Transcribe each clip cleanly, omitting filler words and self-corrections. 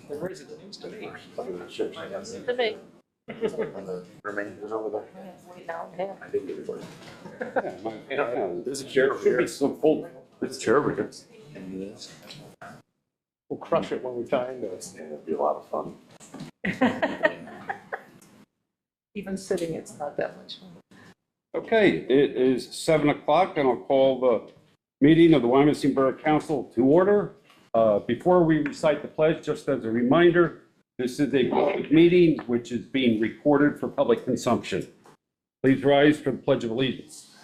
The resident needs to be. To me. Remainders over there. I did get it first. There's a chair over here. Some full. There's a chair over here. We'll crush it when we find it. It'll be a lot of fun. Even sitting, it's not that much fun. Okay, it is 7 o'clock, and I'll call the meeting of the Wyomissing Borough Council to order. Before we recite the pledge, just as a reminder, this is a public meeting which is being recorded for public consumption. Please rise for the Pledge of Allegiance.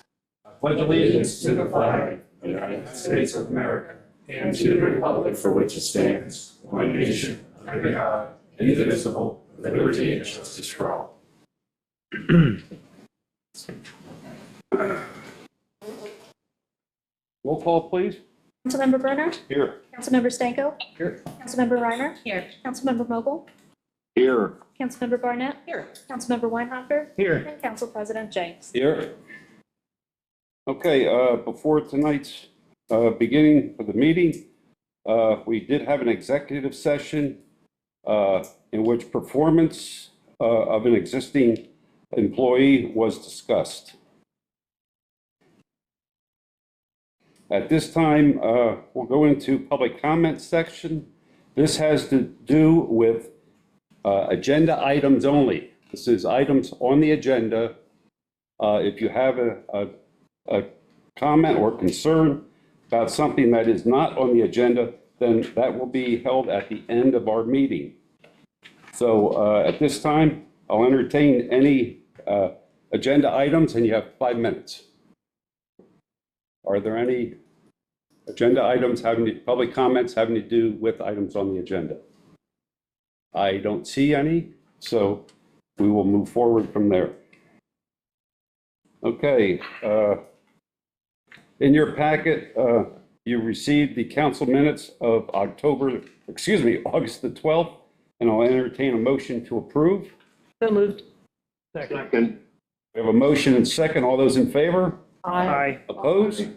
I pledge allegiance to the flag of the United States of America and to the republic for which it stands, one nation, under God, indivisible, with liberty and justice for all. Roll call, please. Councilmember Bernard, Here. Councilmember Stanko, Here. Councilmember Reiner, Here. Councilmember Mogul, Here. Councilmember Barnett, Here. Councilmember Weinhofer, Here. and Council President James. Here. Okay, before tonight's beginning of the meeting, we did have an executive session in which performance of an existing employee was discussed. At this time, we'll go into public comment section. This has to do with agenda items only. This is items on the agenda. If you have a comment or concern about something that is not on the agenda, then that will be held at the end of our meeting. So at this time, I'll entertain any agenda items, and you have 5 minutes. Are there any agenda items public comments having to do with items on the agenda? I don't see any, so we will move forward from there. Okay, in your packet, you received the council minutes of August the 12th, and I'll entertain a motion to approve. So moved. Second. We have a motion and second. All those in favor? Aye. Opposed?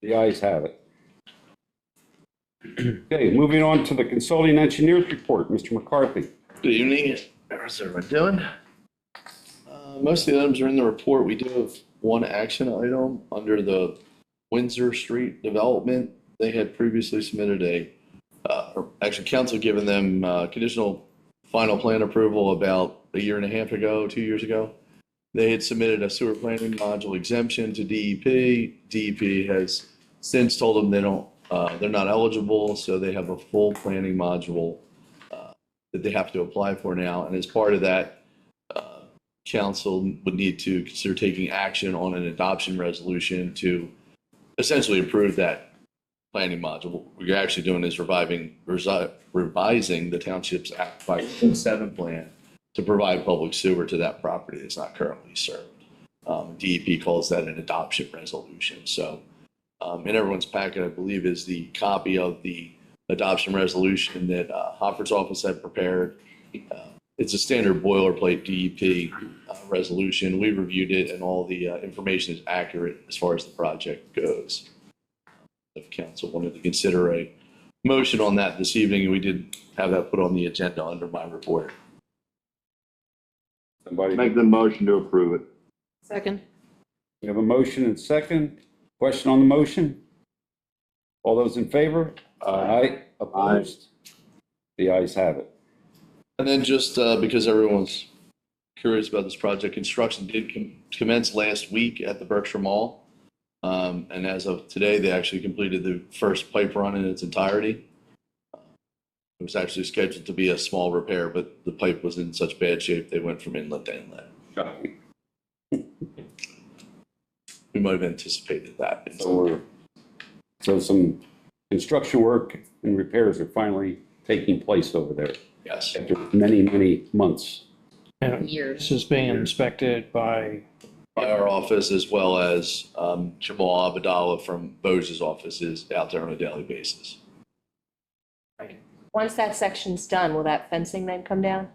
The ayes have it. Okay, moving on to the consulting engineers report. Mr. McCarthy. Good evening. How's everyone doing? Most of the items are in the report. We do have one action item under the Windsor Street development. They had previously submitted council given them conditional final plan approval about a year and a half ago, 2 years ago. They had submitted a sewer planning module exemption to DEP. DEP has since told them they're not eligible, so they have a full planning module that they have to apply for now. And as part of that, council would need to consider taking action on an adoption resolution to essentially approve that planning module. What you're actually doing is revising the Township's Act 507 plan to provide public sewer to that property that's not currently served. DEP calls that an adoption resolution. So in everyone's packet, I believe, is the copy of the adoption resolution that Hoffer's office had prepared. It's a standard boilerplate DEP resolution. We reviewed it, and all the information is accurate as far as the project goes. If council wanted to consider a motion on that this evening, we did have that put on the agenda under my report. Somebody Make the motion to approve it. Second. We have a motion and second. Question on the motion? All those in favor? Aye. Opposed? The ayes have it. And then just because everyone's curious about this project, construction did commence last week at the Berkshire Mall. And as of today, they actually completed the first pipe run in its entirety. It was actually scheduled to be a small repair, but the pipe was in such bad shape, they went from inlet to inlet. Shocking. We might have anticipated that. So some construction work and repairs are finally taking place over there Yes. after many, many months. And Years. this is being inspected by, By our office, as well as Jamal Abdallah from Bose's office is out there on a daily basis. Once that section's done, will that fencing then come down?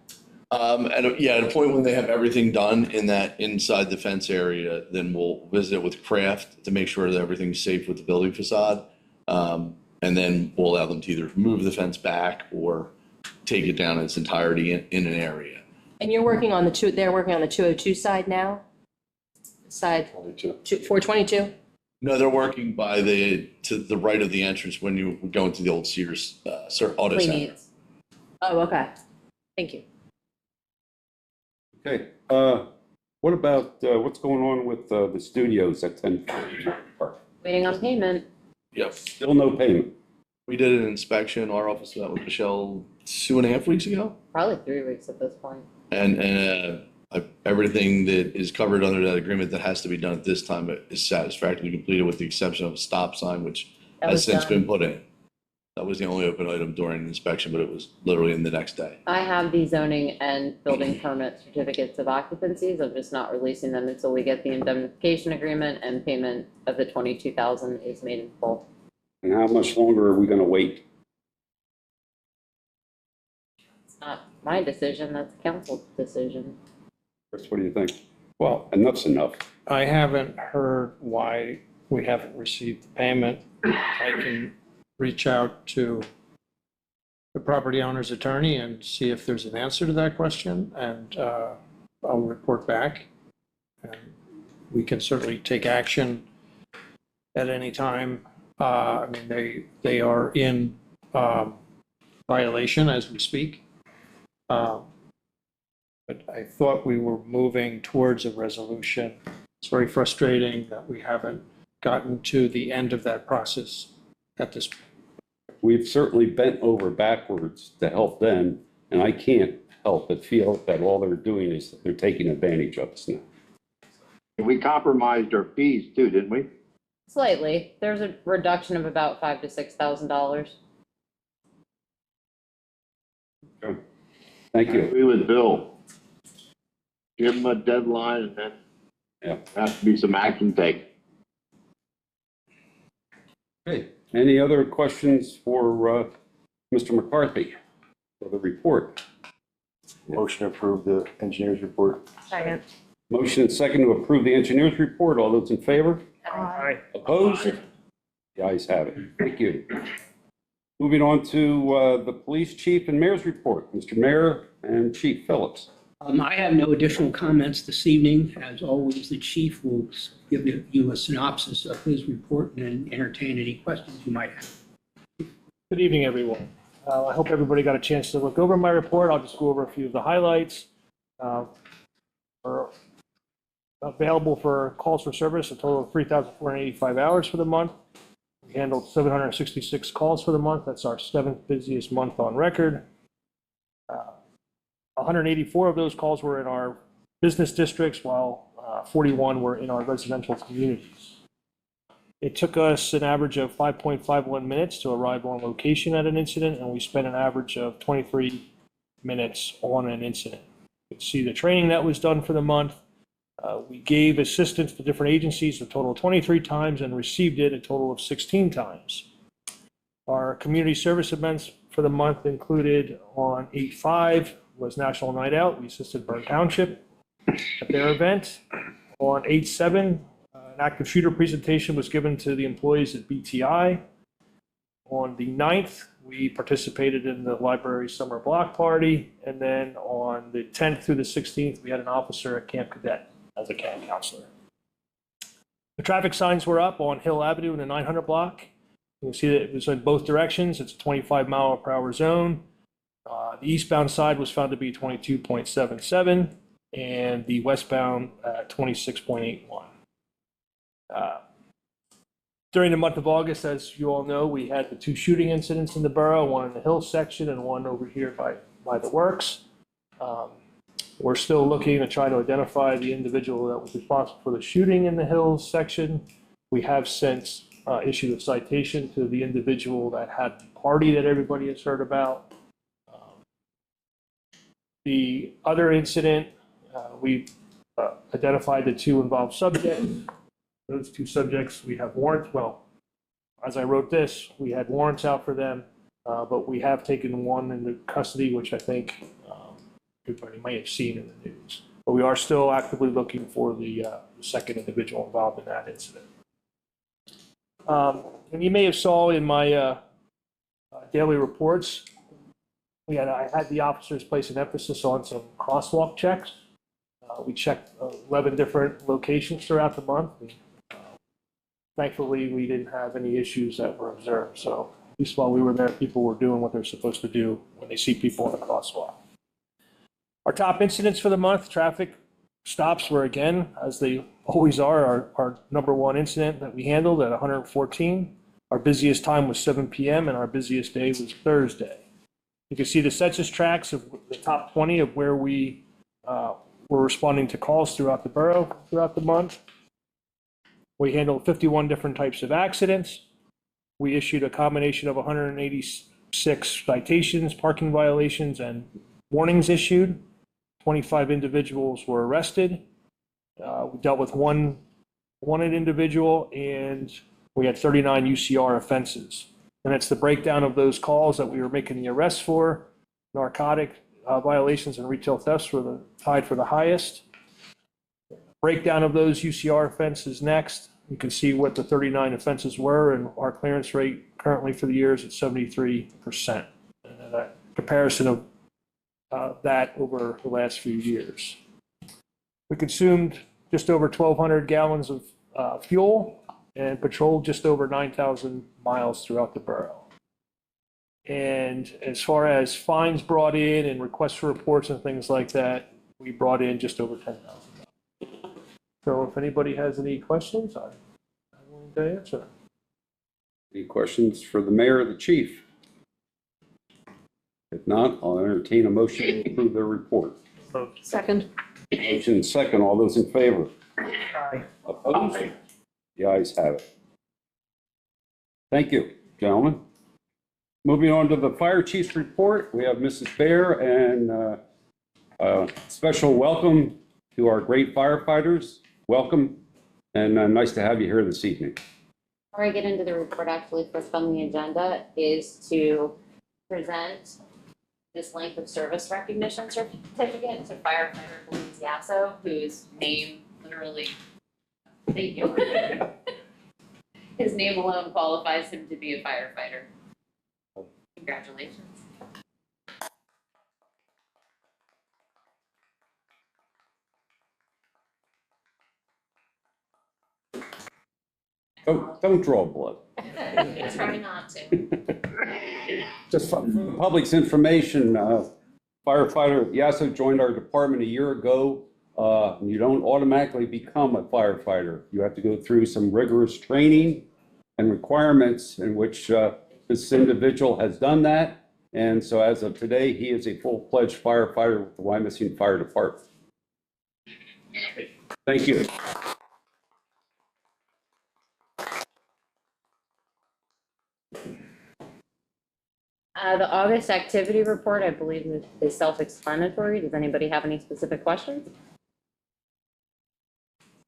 At a point when they have everything done inside the fence area, then we'll visit with Kraft to make sure that everything's safe with the building facade. And then we'll allow them to either move the fence back or take it down in its entirety in an area. And you're working on they're working on the 202 side now? Side 422? No, they're working to the right of the entrance when you go into the old Sears, Auto Clean Center. needs. Oh, okay. Thank you. Okay, what about, what's going on with the studios at 1040 Park? Waiting on payment. Yep. Still no payment. We did an inspection, our office met with Michelle 2.5 weeks ago. Probably 3 weeks at this point. And everything that is covered under that agreement that has to be done at this time is satisfactorily completed with the exception of a stop sign, which That has was since done. been put in. That was the only open item during the inspection, but it was literally in the next day. I have the zoning and building permit certificates of occupancies. I'm just not releasing them until we get the indemnification agreement and payment of the 22,000 is made in full. And how much longer are we going to wait? It's not my decision, that's council's decision. Chris, what do you think? Well, Enough's enough. I haven't heard why we haven't received the payment. I can reach out to the property owner's attorney and see if there's an answer to that question, and I'll report back. And we can certainly take action at any time. I mean, they are in violation as we speak. But I thought we were moving towards a resolution. It's very frustrating that we haven't gotten to the end of that process at this point. We've certainly bent over backwards to help them, and I can't help but feel that all they're doing is they're taking advantage of us now. We compromised our fees too, didn't we? Slightly. There's a reduction of about $5,000 to $6,000. Thank I you. agree with Bill. Give them a deadline and then Yeah. there has to be some action taken. Okay. Any other questions for Mr. McCarthy for the report? Motion to approve the engineer's report. Second. Motion and second to approve the engineer's report. All those in favor? Aye. Opposed? The ayes have it. Thank you. Moving on to the police chief and mayor's report. Mr. Mayor and Chief Phillips. I have no additional comments this evening. As always, the chief will give you a synopsis of his report and entertain any questions you might have. Good evening, everyone. I hope everybody got a chance to look over my report. I'll just go over a few of the highlights. We're available for calls for service, a total of 3,485 hours for the month. We handled 766 calls for the month. That's our 7th busiest month on record. 184 of those calls were in our business districts, while 41 were in our residential communities. It took us an average of 5.51 minutes to arrive on location at an incident, and we spent an average of 23 minutes on an incident. You can see the training that was done for the month. We gave assistance to different agencies a total of 23 times and received it a total of 16 times. Our community service events for the month included on 8/5 was National Night Out. We assisted Bern Township at their event. On 8/7, an active shooter presentation was given to the employees at BTI. On the 9th, we participated in the library summer block party. And then on the 10th through the 16th, we had an officer at Camp Cadet as a camp counselor. The traffic signs were up on Hill Avenue in the 900 block. You can see that it was in both directions. It's a 25-mile-per-hour zone. The eastbound side was found to be 22.77, and the westbound 26.81. During the month of August, as you all know, we had the 2 shooting incidents in the borough, one in the Hill section and one over here by the works. We're still looking to try to identify the individual that was responsible for the shooting in the Hills section. We have since issued a citation to the individual that had the party that everybody has heard about. The other incident, we identified the 2 involved subjects. Those 2 subjects, we have warrants. Well, as I wrote this, we had warrants out for them, but we have taken one into custody, which I think everybody may have seen in the news. But we are still actively looking for the second individual involved in that incident. And you may have saw in my daily reports, I had the officers place an emphasis on some crosswalk checks. We checked 11 different locations throughout the month. Thankfully, we didn't have any issues that were observed. So at least while we were there, people were doing what they're supposed to do when they see people in the crosswalk. Our top incidents for the month, traffic stops were again, as they always are, our number one incident that we handled at 114. Our busiest time was 7 p.m. and our busiest day was Thursday. You can see the census tracts of the top 20 of where we were responding to calls throughout the borough throughout the month. We handled 51 different types of accidents. We issued a combination of 186 citations, parking violations, and warnings issued. 25 individuals were arrested. We dealt with one wanted individual, and we had 39 UCR offenses. And it's the breakdown of those calls that we were making the arrests for. Narcotic violations and retail thefts were tied for the highest. Breakdown of those UCR offenses next. You can see what the 39 offenses were, and our clearance rate currently for the year is at 73%. And a comparison of that over the last few years. We consumed just over 1,200 gallons of fuel and patrolled just over 9,000 miles throughout the borough. And as far as fines brought in and requests for reports and things like that, we brought in just over 10,000. So if anybody has any questions, I'm willing to answer. Any questions for the mayor or the chief? If not, I'll entertain a motion to approve their report. Second. Motion second. All those in favor? Aye. Opposed? The ayes have it. Thank you, gentlemen. Moving on to the fire chief's report, we have Mrs. Bear, and a special welcome to our great firefighters. Welcome, and nice to have you here this evening. Before I get into the report, actually, first on the agenda is to present this length of service recognition certificate to firefighter Louise Yasso, whose name literally, thank you. His name alone qualifies him to be a firefighter. Congratulations. Don't draw blood. Try not to. Just for the public's information, firefighter Yasso joined our department a year ago. You don't automatically become a firefighter. You have to go through some rigorous training and requirements in which this individual has done that. And so as of today, he is a full-fledged firefighter with the Wyomissing Fire Department. Thank you. The August activity report, I believe, is self-explanatory. Does anybody have any specific questions?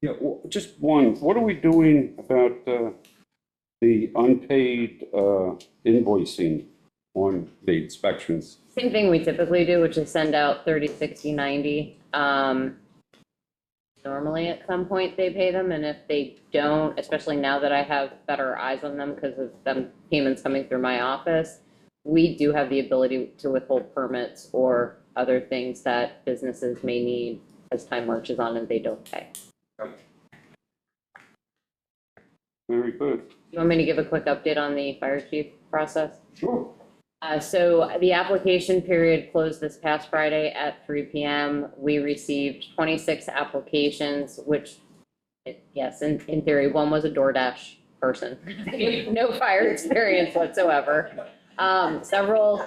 Yeah, well, just one. What are we doing about the unpaid invoicing on the inspections? Same thing we typically do, which is send out 30, 60, 90. Normally at some point they pay them, and if they don't, especially now that I have better eyes on them because of them payments coming through my office, we do have the ability to withhold permits or other things that businesses may need as time marches on and they don't pay. Very good. You want me to give a quick update on the fire chief process? Sure. So the application period closed this past Friday at 3 p.m. We received 26 applications, which, yes, in theory, one was a DoorDash person. No fire experience whatsoever. Several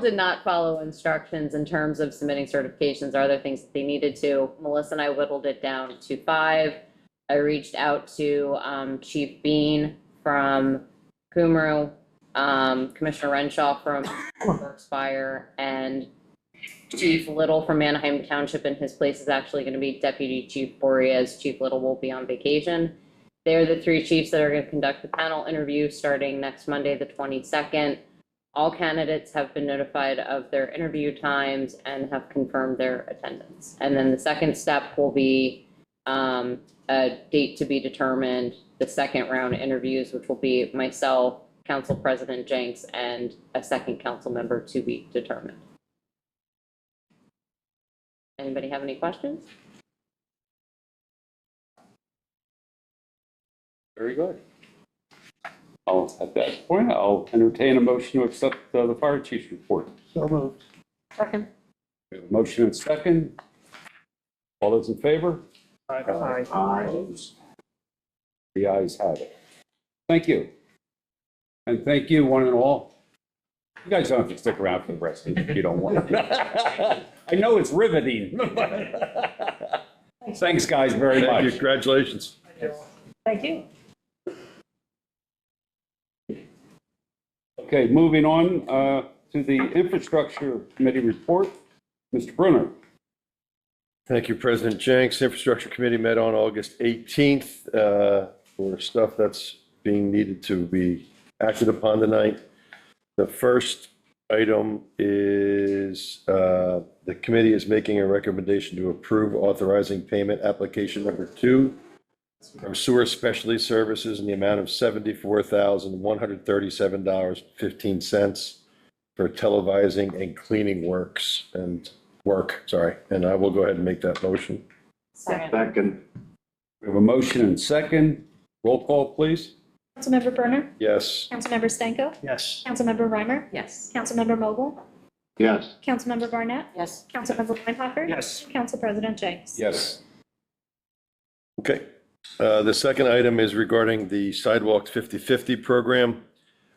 did not follow instructions in terms of submitting certifications or other things that they needed to. Melissa and I whittled it down to 5. I reached out to Chief Bean from Kumru, Commissioner Renshaw from Works Fire, and Chief Little from Manheim Township, and his place is actually going to be Deputy Chief Bory, as Chief Little will be on vacation. They're the 3 chiefs that are going to conduct the panel interview starting next Monday, the 22nd. All candidates have been notified of their interview times and have confirmed their attendance. And then the second step will be A date to be determined, the second round interviews, which will be myself, Council President Jenks, and a second council member to be determined. Anybody have any questions? Very good. At that point, I'll entertain a motion to accept the fire chief's report. So moved. Second. We have a motion and second. All those in favor? Aye. Opposed? The ayes have it. Thank you. And thank you, one and all. You guys don't have to stick around for the rest of it if you don't want. I know it's riveting. Thanks, guys, very much. Congratulations. Thank you. Okay, moving on to the Infrastructure Committee report. Mr. Brunner. Thank you, President Jenks. Infrastructure Committee met on August 18th for stuff that's being needed to be acted upon tonight. The first item is the committee is making a recommendation to approve authorizing payment application number 2 from Sewer Specialty Services in the amount of $74,137.15 for televising and cleaning and I will go ahead and make that motion. Second. We have a motion and second. Roll call, please. Councilmember Berner? Yes. Councilmember Stanko? Yes. Councilmember Reimer? Yes. Councilmember Mogul? Yes. Councilmember Barnett? Yes. Councilmember Weinhofer? Yes. Council President Jenks? Yes. Okay. The second item is regarding the Sidewalk 50/50 program.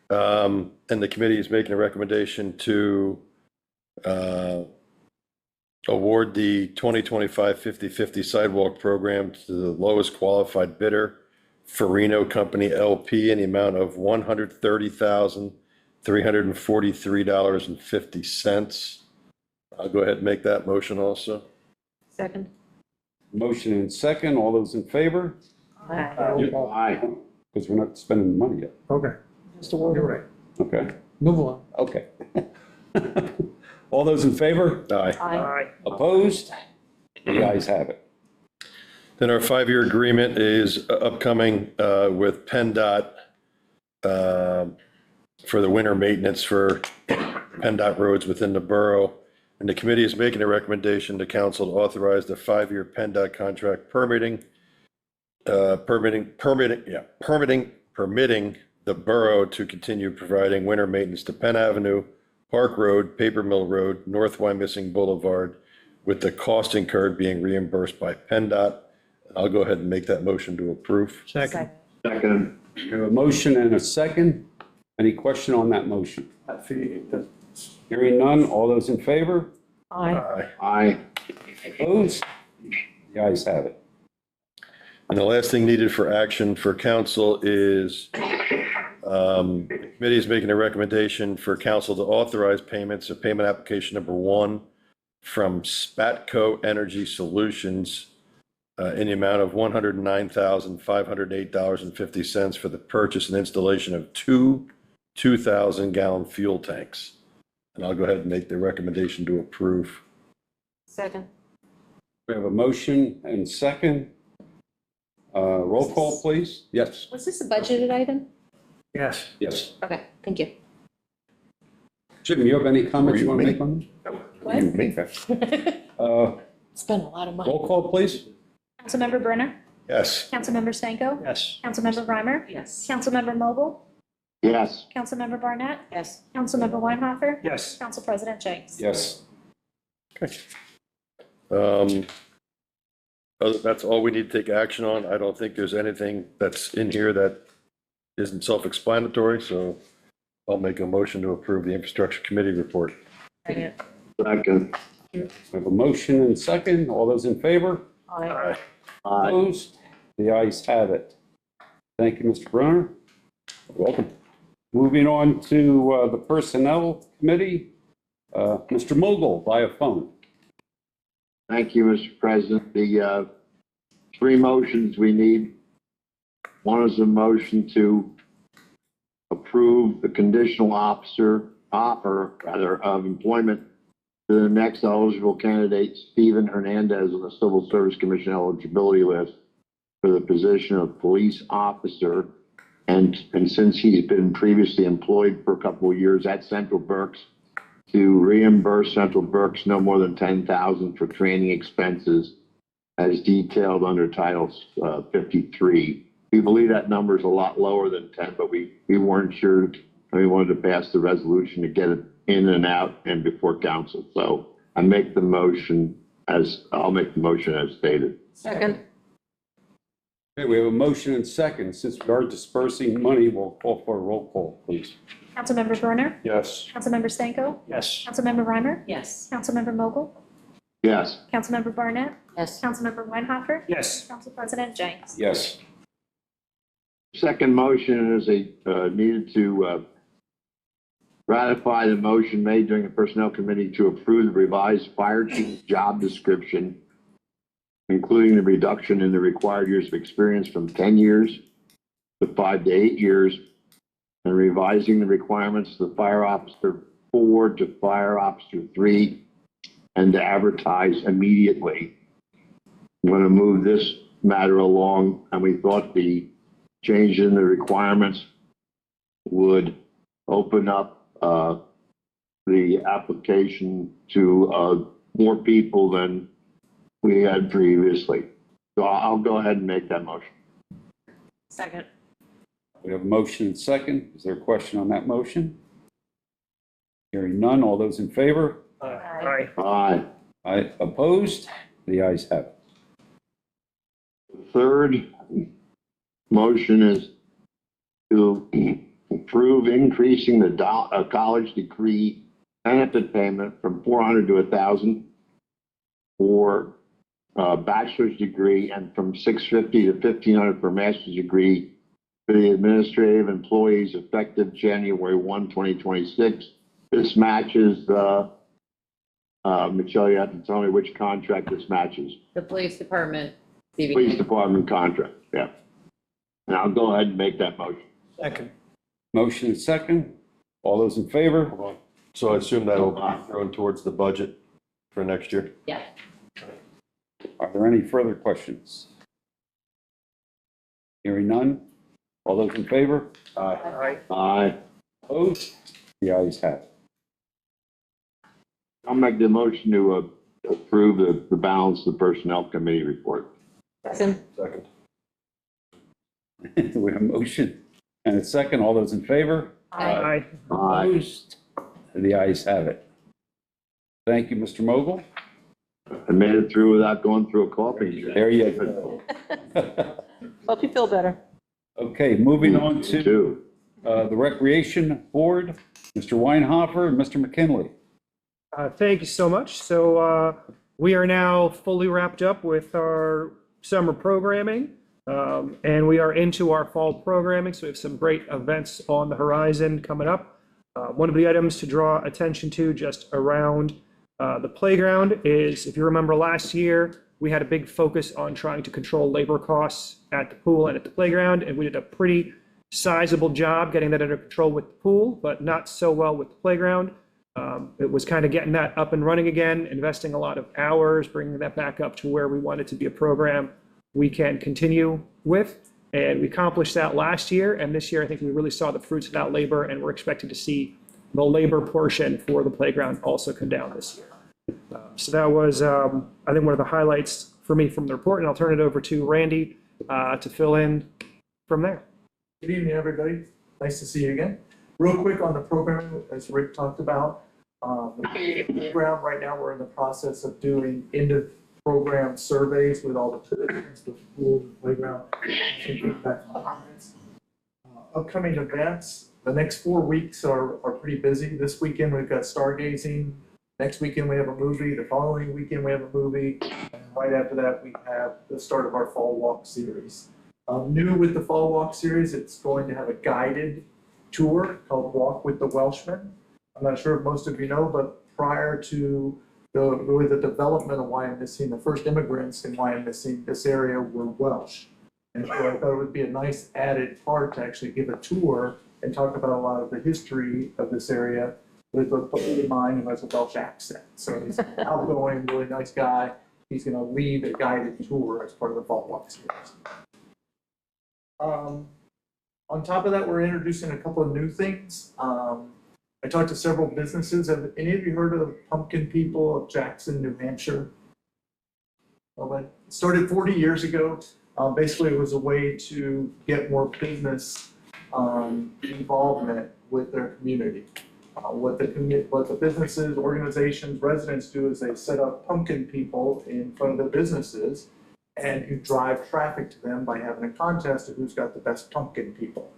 And the committee is making a recommendation to award the 2025 50/50 sidewalk program to the lowest qualified bidder, Farino Company LP, in the amount of $130,343.50. I'll go ahead and make that motion also. Second. Motion and second. All those in favor? Aye. Because we're not spending the money yet. Okay. You're right. Okay. Move along. Okay. All those in favor? Aye. Aye. Opposed? The ayes have it. Then our 5-year agreement is upcoming with PennDOT for the winter maintenance for PennDOT roads within the borough. And the committee is making a recommendation to council to authorize the 5-year PennDOT contract permitting the borough to continue providing winter maintenance to Penn Avenue, Park Road, Paper Mill Road, North Wyomissing Boulevard, with the cost incurred being reimbursed by PennDOT. I'll go ahead and make that motion to approve. Second. Second. We have a motion and a second. Any question on that motion? Hearing none, all those in favor? Aye. Aye. Opposed? The ayes have it. And the last thing needed for action for council is the committee is making a recommendation for council to authorize payments of payment application number 1 from Spatco Energy Solutions in the amount of $109,508.50 for the purchase and installation of 2 2,000-gallon fuel tanks. And I'll go ahead and make the recommendation to approve. Second. We have a motion and second. Roll call, please. Yes. Was this a budgeted item? Yes. Yes. Okay, thank you. Jim, you have any comments you want to make on What? this? Spent a lot of money. Roll call, please. Councilmember Berner? Yes. Councilmember Stanko? Yes. Councilmember Reimer? Yes. Councilmember Mogul? Yes. Councilmember Barnett? Yes. Councilmember Weinhofer? Yes. Council President Jenks? Yes. That's all we need to take action on. I don't think there's anything that's in here that isn't self-explanatory, so I'll make a motion to approve the Infrastructure Committee report. Second. We have a motion and second. All those in favor? Aye. Aye. Opposed? The ayes have it. Thank you, Mr. Brunner. Welcome. Moving on to the Personnel Committee, Mr. Mogul via phone. Thank you, Mr. President. The 3 motions we need. One is a motion to approve the conditional offer of employment to the next eligible candidate, Stephen Hernandez, on the Civil Service Commission eligibility list for the position of police officer. And since he's been previously employed for a couple of years at Central Berks, to reimburse Central Berks no more than $10,000 for training expenses as detailed under Title 53. We believe that number is a lot lower than 10, but we weren't sure, and we wanted to pass the resolution to get it in and out and before council. So I'll make the motion as stated. Second. Okay, we have a motion and second. Since we are dispersing money, we'll call for a roll call, please. Councilmember Brenner? Yes. Councilmember Stanko? Yes. Councilmember Reimer? Yes. Councilmember Mogul? Yes. Councilmember Barnett? Yes. Councilmember Weinhofer? Yes. Council President Jenks? Yes. Second motion is needed to ratify the motion made during the Personnel Committee to approve the revised fire chief job description, including the reduction in the required years of experience from 10 years to 5 to 8 years, and revising the requirements to Fire Officer 4 to Fire Officer 3, and to advertise immediately. I'm going to move this matter along, and we thought the change in the requirements would open up the application to more people than we had previously. So I'll go ahead and make that motion. Second. We have a motion and second. Is there a question on that motion? Hearing none. All those in favor? Aye. Aye. Aye. Opposed? The ayes have it. Third motion is to approve increasing the college degree benefit payment from $400 to $1,000 for a bachelor's degree, and from $650 to $1,500 for a master's degree for the administrative employees effective January 1, 2026. This matches Michelle, you have to tell me which contract this matches. The police department, Police CBK. Department contract, yeah. And I'll go ahead and make that motion. Second. Motion and second. All those in favor? So I assume that'll be thrown towards the budget for next year? Yeah. Are there any further questions? Hearing none. All those in favor? Aye. Aye. Opposed? The ayes have it. I'll make the motion to approve the balance of the Personnel Committee report. Second. Second. We have a motion and a second. All those in favor? Aye. Aye. Opposed? The ayes have it. Thank you, Mr. Mogul. I made it through without going through a coughing. There you go. Hope you feel better. Okay, moving on Me to too. the Recreation Board, Mr. Weinhofer and Mr. McKinley. Thank you so much. So we are now fully wrapped up with our summer programming, and we are into our fall programming. So we have some great events on the horizon coming up. One of the items to draw attention to just around the playground is, if you remember last year, we had a big focus on trying to control labor costs at the pool and at the playground, and we did a pretty sizable job getting that under control with the pool, but not so well with the playground. It was kind of getting that up and running again, investing a lot of hours, bringing that back up to where we want it to be a program we can continue with. And we accomplished that last year, and this year I think we really saw the fruits of that labor, and we're expecting to see the labor portion for the playground also come down this year. So that was, I think, one of the highlights for me from the report, and I'll turn it over to Randy to fill in from there. Good evening, everybody. Nice to see you again. Real quick on the programming, as Rick talked about, the playground right now, we're in the process of doing end-of-program surveys with all the participants, the pool, the playground, and feedback from comments. Upcoming events, the next 4 weeks are pretty busy. This weekend, we've got stargazing. Next weekend, we have a movie. The following weekend, we have a movie. And right after that, we have the start of our Fall Walk series. New with the Fall Walk series, it's going to have a guided tour called Walk with the Welshmen. I'm not sure if most of you know, but prior to the development of Wyomissing, the first immigrants in Wyomissing, this area were Welsh. And so I thought it would be a nice added part to actually give a tour and talk about a lot of the history of this area with a buddy of mine who has a Welsh accent. So he's outgoing, really nice guy. He's going to lead a guided tour as part of the Fall Walk series. On top of that, we're introducing a couple of new things. I talked to several businesses. Have any of you heard of Pumpkin People of Jackson, New Hampshire? Well, it started 40 years ago. Basically, it was a way to get more business involvement with their community. What the businesses, organizations, residents do is they set up pumpkin people in front of their businesses, and you drive traffic to them by having a contest of who's got the best pumpkin people.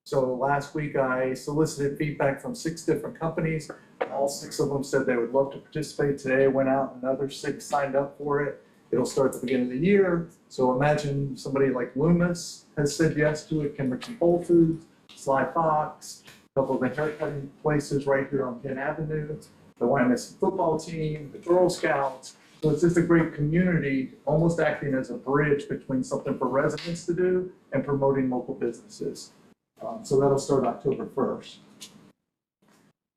So last week I solicited feedback from 6 different companies. All 6 of them said they would love to participate. Today I went out and another 6 signed up for it. It'll start at the beginning of the year. So imagine somebody like Loomis has said yes to it, Kimberton Whole Foods, Sly Fox, a couple of the haircutting places right here on Penn Avenue, the Wyomissing football team, the Girl Scouts. So it's just a great community, almost acting as a bridge between something for residents to do and promoting local businesses. So that'll start October 1st.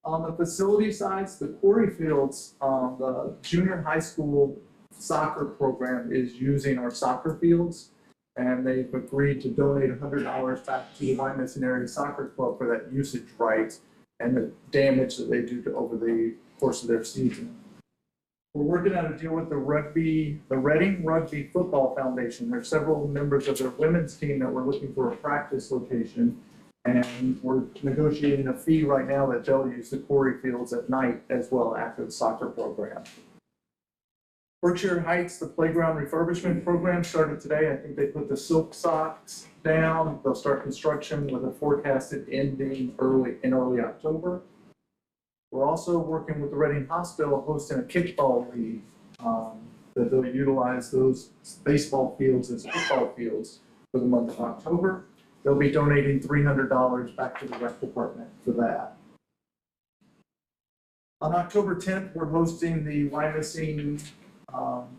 On the facility sides, the Quarry Fields, the junior high school soccer program is using our soccer fields, and they've agreed to donate $100 back to the Wyomissing Area Soccer Club for that usage rights and the damage that they do over the course of their season. We're working out a deal with the Reading Rugby Football Foundation. There's several members of their women's team that we're looking for a practice location, and we're negotiating a fee right now that they'll use the Quarry Fields at night as well after the soccer program. Berkshire Heights, the playground refurbishment program started today. I think they put the silk socks down. They'll start construction with a forecasted ending in early October. We're also working with the Reading Hospital hosting a kickball league that they'll utilize those baseball fields as football fields for the month of October. They'll be donating $300 back to the rec department for that. On October 10th, we're hosting the Wyomissing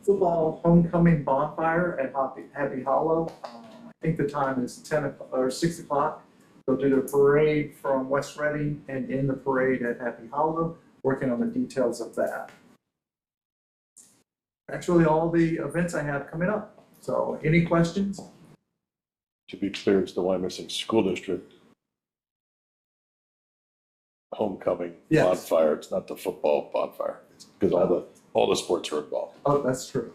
football homecoming bonfire at Happy Hollow. I think the time is 6 o'clock. They'll do the parade from West Reading and in the parade at Happy Hollow, working on the details of that. Actually, all the events I have coming up. So any questions? To be clear, it's the Wyomissing School District homecoming Yes. bonfire. It's not the football bonfire. Because all the sports are involved Oh, that's true.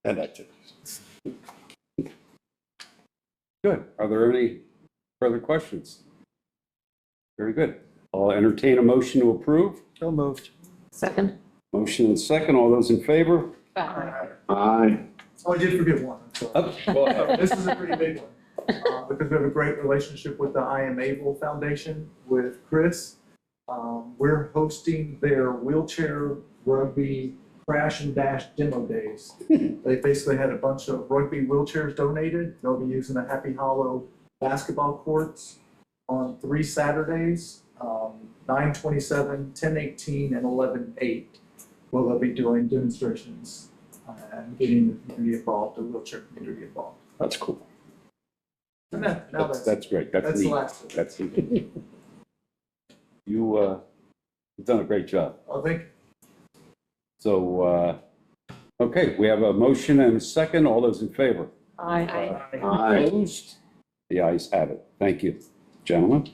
and activities. Good. Are there any further questions? Very good. I'll entertain a motion to approve. So moved. Second? Motion and second. All those in favor? Aye. Oh, I did forget one. I'm sorry. This is a pretty big one. Because we have a great relationship with the I Am Able Foundation with Chris. We're hosting their wheelchair rugby crash and dash demo days. They basically had a bunch of rugby wheelchairs donated. They'll be using the Happy Hollow basketball courts on 3 Saturdays, 9/27, 10/18, and 11/8. Well, they'll be doing demonstrations and getting the community involved, the wheelchair community involved. That's cool. And now That's great. That's that's the neat. last one. That's neat. You've done a great job. I think So, okay, we have a motion and a second. All those in favor? Aye. Aye. Opposed? The ayes have it. Thank you, gentlemen.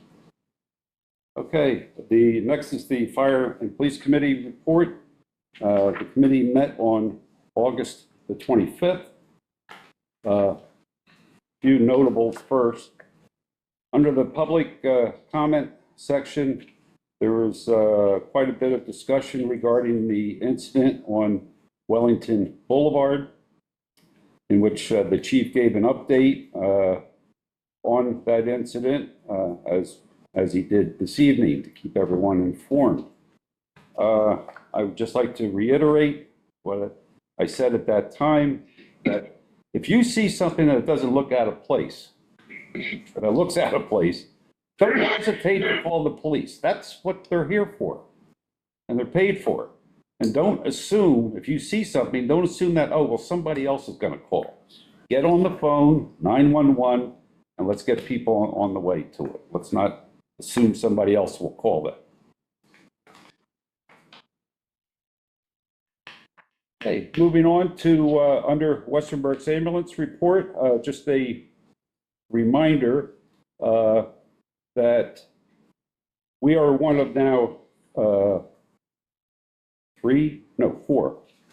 Okay, the next is the Fire and Police Committee report. The committee met on August the 25th. Few notables first. Under the public comment section, there was quite a bit of discussion regarding the incident on Wellington Boulevard, in which the chief gave an update on that incident, as he did this evening, to keep everyone informed. I would just like to reiterate what I said at that time, that if you see something that doesn't look out of place, or that looks out of place, don't hesitate to call the police. That's what they're here for, and they're paid for it. And don't assume, if you see something, don't assume that, oh, well, somebody else is going to call. Get on the phone, 911, and let's get people on the way to it. Let's not assume somebody else will call that. Okay, moving on to, under Western Berks Ambulance Report, just a reminder that we are one of now 4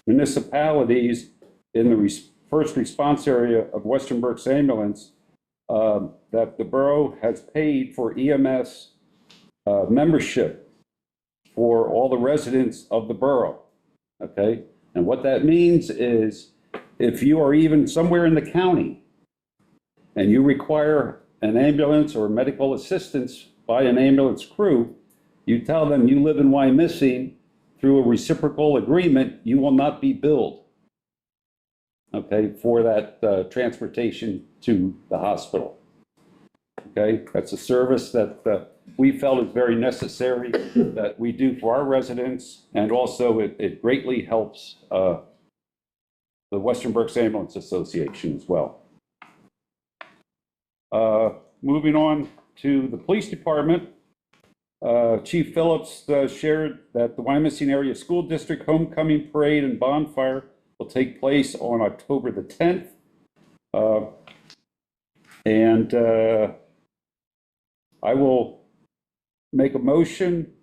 municipalities in the first response area of Western Berks Ambulance that the borough has paid for EMS membership for all the residents of the borough, okay? And what that means is if you are even somewhere in the county and you require an ambulance or medical assistance by an ambulance crew, you tell them you live in Wyomissing, through a reciprocal agreement, you will not be billed, okay, for that transportation to the hospital. Okay, that's a service that we felt is very necessary that we do for our residents, and also it greatly helps the Western Berks Ambulance Association as well. Moving on to the police department, Chief Phillips shared that the Wyomissing Area School District Homecoming Parade and Bonfire will take place on October the 10th. I will make a motion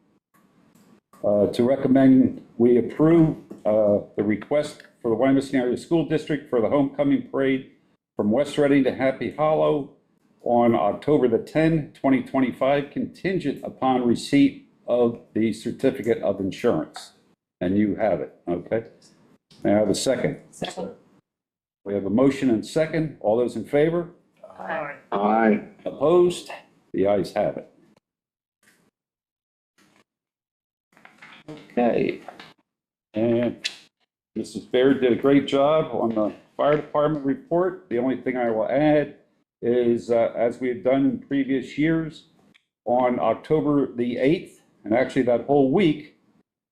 to recommend we approve the request for the Wyomissing Area School District for the Homecoming Parade from West Reading to Happy Hollow on October the 10th, 2025, contingent upon receipt of the certificate of insurance. And you have it, okay? May I have a second? Second. We have a motion and second. All those in favor? Aye. Opposed? The ayes have it. Okay. And Mrs. Baird did a great job on the fire department report. The only thing I will add is, as we have done in previous years, on October the 8th, and actually that whole week,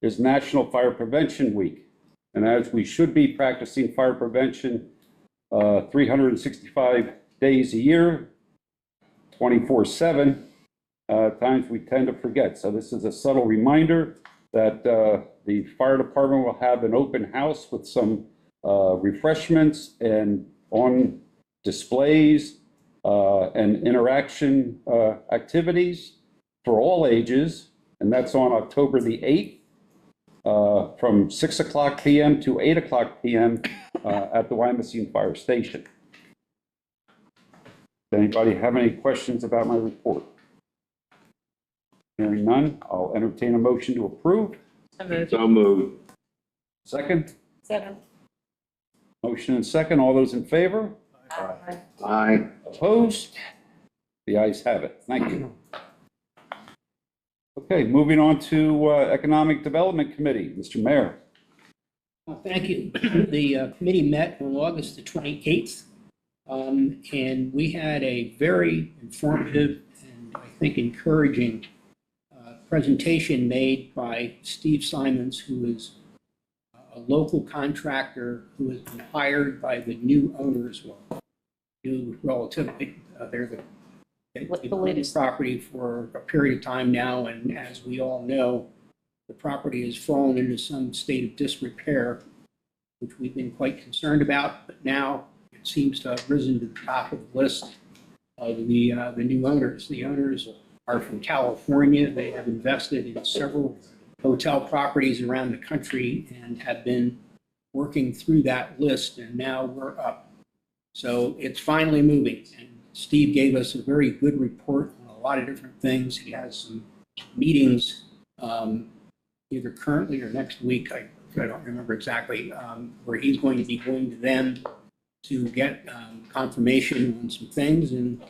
is National Fire Prevention Week. And as we should be practicing fire prevention 365 days a year, 24/7, times we tend to forget. So this is a subtle reminder that the fire department will have an open house with some refreshments and on displays and interaction activities for all ages, and that's on October the 8th from 6:00 p.m. to 8:00 p.m. At the Wyomissing Fire Station. Does anybody have any questions about my report? Hearing none, I'll entertain a motion to approve. So moved. Second? Second. Motion and second. All those in favor? Aye. Opposed? The ayes have it. Thank you. Okay, moving on to Economic Development Committee. Mr. Mayor. Thank you. The committee met on August the 28th, and we had a very informative and I think encouraging presentation made by Steve Simons, who is a local contractor who has been hired by the new owners, well, new relatively, they've owned the property for a period of time now, and as we all know, the property has fallen into some state of disrepair, which we've been quite concerned about, but now it seems to have risen to the top of the list of the new owners. The owners are from California. They have invested in several hotel properties around the country and have been working through that list, and now we're up. So it's finally moving, and Steve gave us a very good report on a lot of different things. He has some meetings either currently or next week, I don't remember exactly, where he's going to be going to them to get confirmation on some things, and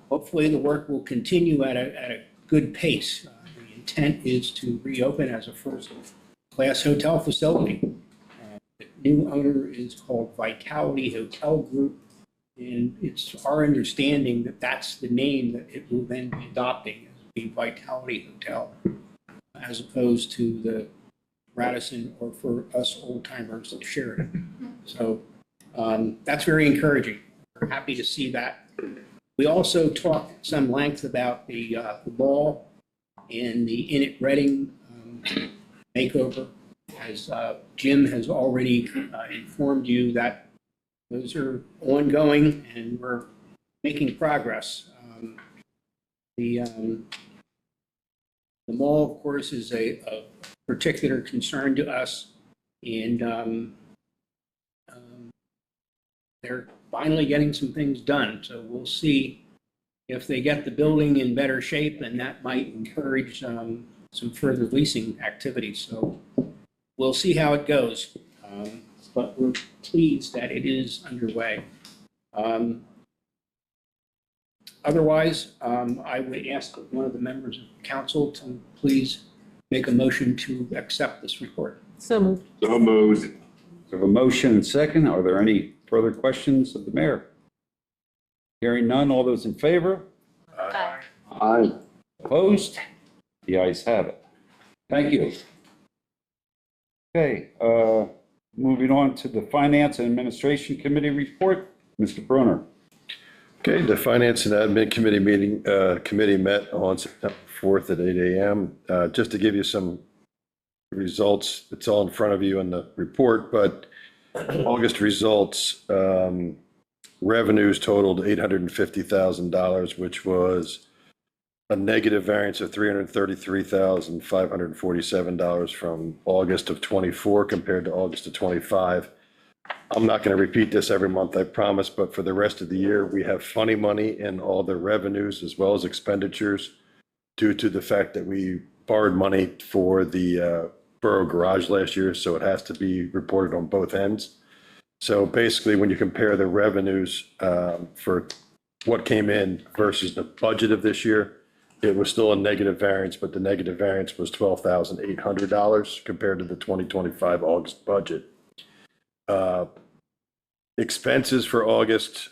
hopefully the work will continue at a good pace. The intent is to reopen as a first-class hotel facility. The new owner is called Vitality Hotel Group, and it's our understanding that that's the name that it will then be adopting, as the Vitality Hotel, as opposed to the Radisson, or for us old-timers, the Sheraton. So that's very encouraging. We're happy to see that. We also talked at some length about the law and the Inn at Reading makeover as Jim has already informed you, that those are ongoing and we're making progress. The mall, of course, is a particular concern to us, and they're finally getting some things done. So we'll see if they get the building in better shape, and that might encourage some further leasing activity. So we'll see how it goes. But we're pleased that it is underway. Otherwise, I would ask one of the members of council to please make a motion to accept this report. So moved. So moved. We have a motion and second. Are there any further questions of the mayor? Hearing none, all those in favor? Aye. Aye. Opposed? The ayes have it. Thank you. Okay, moving on to the Finance and Administration Committee report. Mr. Brunner. Okay, the Finance and Admin Committee met on September 4th at 8 a.m. Just to give you some results, it's all in front of you in the report, but August results, revenues totaled $850,000, which was a negative variance of $333,547 from August of 24 compared to August of 25. I'm not going to repeat this every month, I promise, but for the rest of the year, we have funny money in all the revenues as well as expenditures due to the fact that we borrowed money for the borough garage last year, so it has to be reported on both ends. So basically, when you compare the revenues for what came in versus the budget of this year, it was still a negative variance, but the negative variance was $12,800 compared to the 2025 August budget. Expenses for August,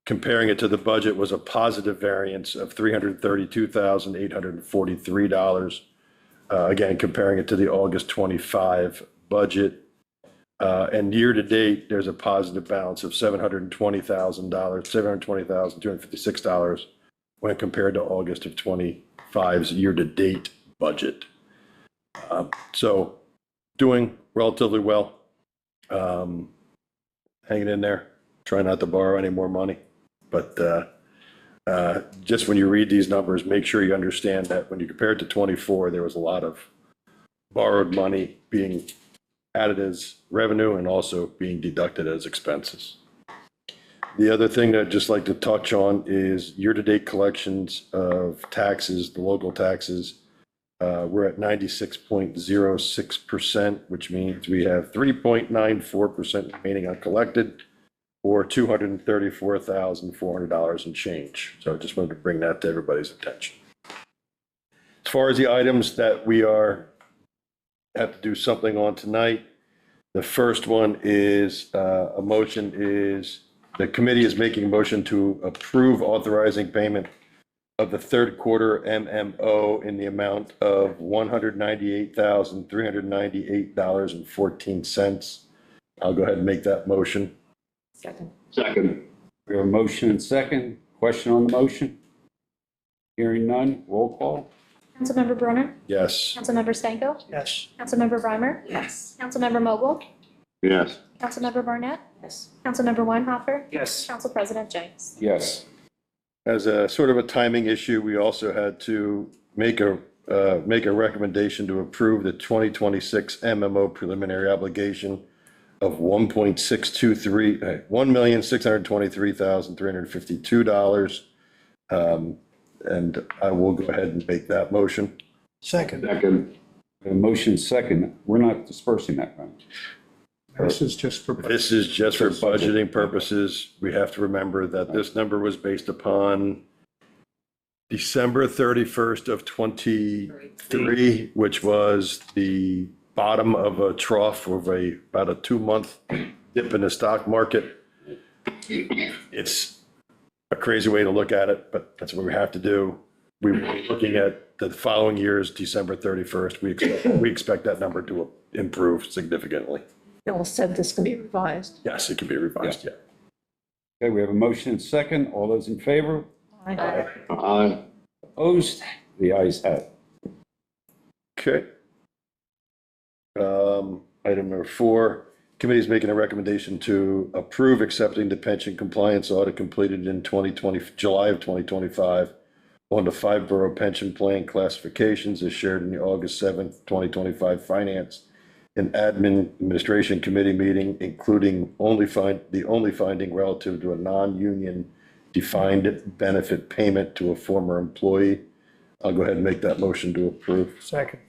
comparing it to the budget, was a positive variance of $332,843. Again, comparing it to the August 25 budget. And year to date, there's a positive balance of $720,256 when compared to August of 25's year to date budget. So doing relatively well. Hanging in there, trying not to borrow any more money. But just when you read these numbers, make sure you understand that when you compare it to 24, there was a lot of borrowed money being added as revenue and also being deducted as expenses. The other thing I'd just like to touch on is year-to-date collections of taxes, the local taxes. We're at 96.06%, which means we have 3.94% remaining uncollected, or $234,400 and change. So I just wanted to bring that to everybody's attention. As far as the items that we have to do something on tonight, the first one is the committee is making a motion to approve authorizing payment of the third quarter MMO in the amount of $198,398.14. I'll go ahead and make that motion. Second. Second. We have a motion and second. Question on the motion? Hearing none, roll call. Councilmember Brunner? Yes. Councilmember Stanko? Yes. Councilmember Breimer? Yes. Councilmember Mogul? Yes. Councilmember Barnett? Yes. Councilmember Weinhofer? Yes. Council President Jenks? Yes. As a sort of a timing issue, we also had to make a recommendation to approve the 2026 MMO preliminary obligation of $1,623,352. And I will go ahead and make that motion. Second. Second. We have a motion second. We're not dispersing that, right? This is just for. This is just for budgeting purposes. We have to remember that this number was based upon December 31st of 23, which was the bottom of a trough of about a 2-month dip in the stock market. It's a crazy way to look at it, but that's what we have to do. We were looking at the following year's December 31st. We expect that number to improve significantly. Bill said this can be revised. Yes, it can be revised, yeah. Okay, we have a motion and second. All those in favor? Aye. Aye. Opposed? The ayes have it. Okay. Item number 4, committee is making a recommendation to approve accepting the pension compliance audit completed in July of 2025 on the 5 borough pension plan classifications as shared in the August 7th, 2025 Finance and Administration Committee meeting, including the only finding relative to a non-union defined benefit payment to a former employee. I'll go ahead and make that motion to approve. Second.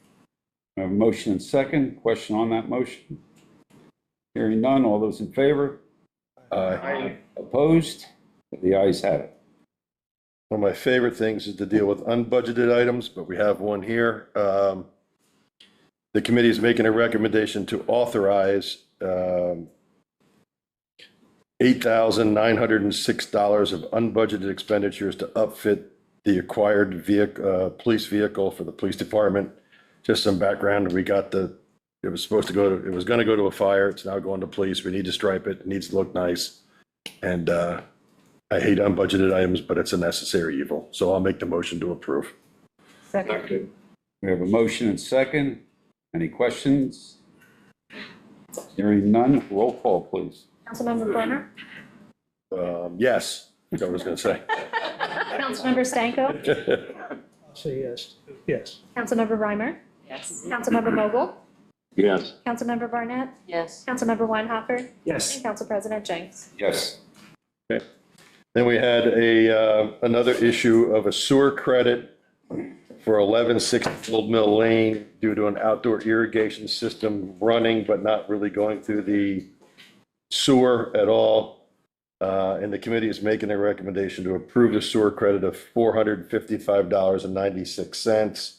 I have a motion and second. Question on that motion? Hearing none. All those in favor? Aye. Opposed? The ayes have it. One of my favorite things is to deal with unbudgeted items, but we have one here. The committee is making a recommendation to authorize $8,906 of unbudgeted expenditures to upfit the acquired police vehicle for the police department. Just some background, it was going to go to a fire, it's now going to police, we need to stripe it, it needs to look nice. And I hate unbudgeted items, but it's a necessary evil, so I'll make the motion to approve. Second. We have a motion and second. Any questions? Hearing none. Roll call, please. Councilmember Brenner? Yes, that's what I was going to say. Councilmember Stanko? I'll say yes. Yes. Councilmember Reimer? Yes. Councilmember Vogel? Yes. Councilmember Barnett? Yes. Councilmember Weinhofer? Yes. And Council President Jenks? Yes. Then we had another issue of a sewer credit for 1160 Old Mill Lane due to an outdoor irrigation system running but not really going through the sewer at all. And the committee is making a recommendation to approve the sewer credit of $455.96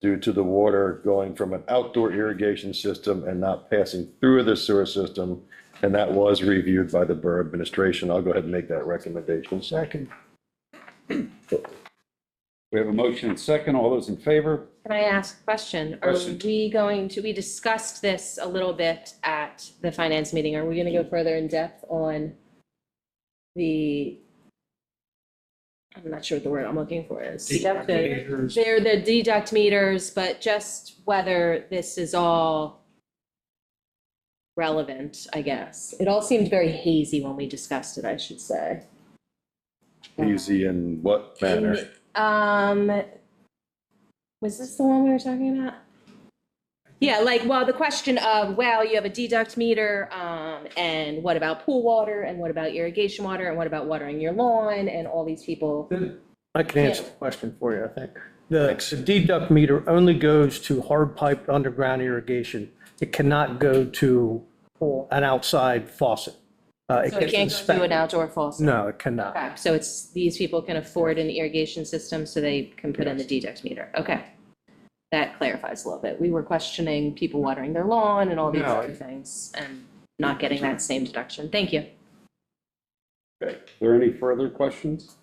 due to the water going from an outdoor irrigation system and not passing through the sewer system. And that was reviewed by the borough administration. I'll go ahead and make that recommendation. Second. We have a motion and second. All those in favor? Can I ask a question? Question. We discussed this a little bit at the finance meeting. Are we going to go further in depth on I'm not sure what the word I'm looking for is. They're the deduct meters, but just whether this is all relevant, I guess. It all seemed very hazy when we discussed it, I should say. Easy in what manner? Was this the one we were talking about? Yeah, the question of, well, you have a deduct meter, and what about pool water, and what about irrigation water, and what about watering your lawn, and all these people. I can answer the question for you, I think. The deduct meter only goes to hard piped underground irrigation. It cannot go to an outside faucet. So it can't go to an outdoor faucet? No, it cannot. Okay, so these people can afford an irrigation system, so they can put in the deduct meter. Okay. That clarifies a little bit. We were questioning people watering their lawn and all these other things and not getting that same deduction. Thank you. Okay. Are there any further questions?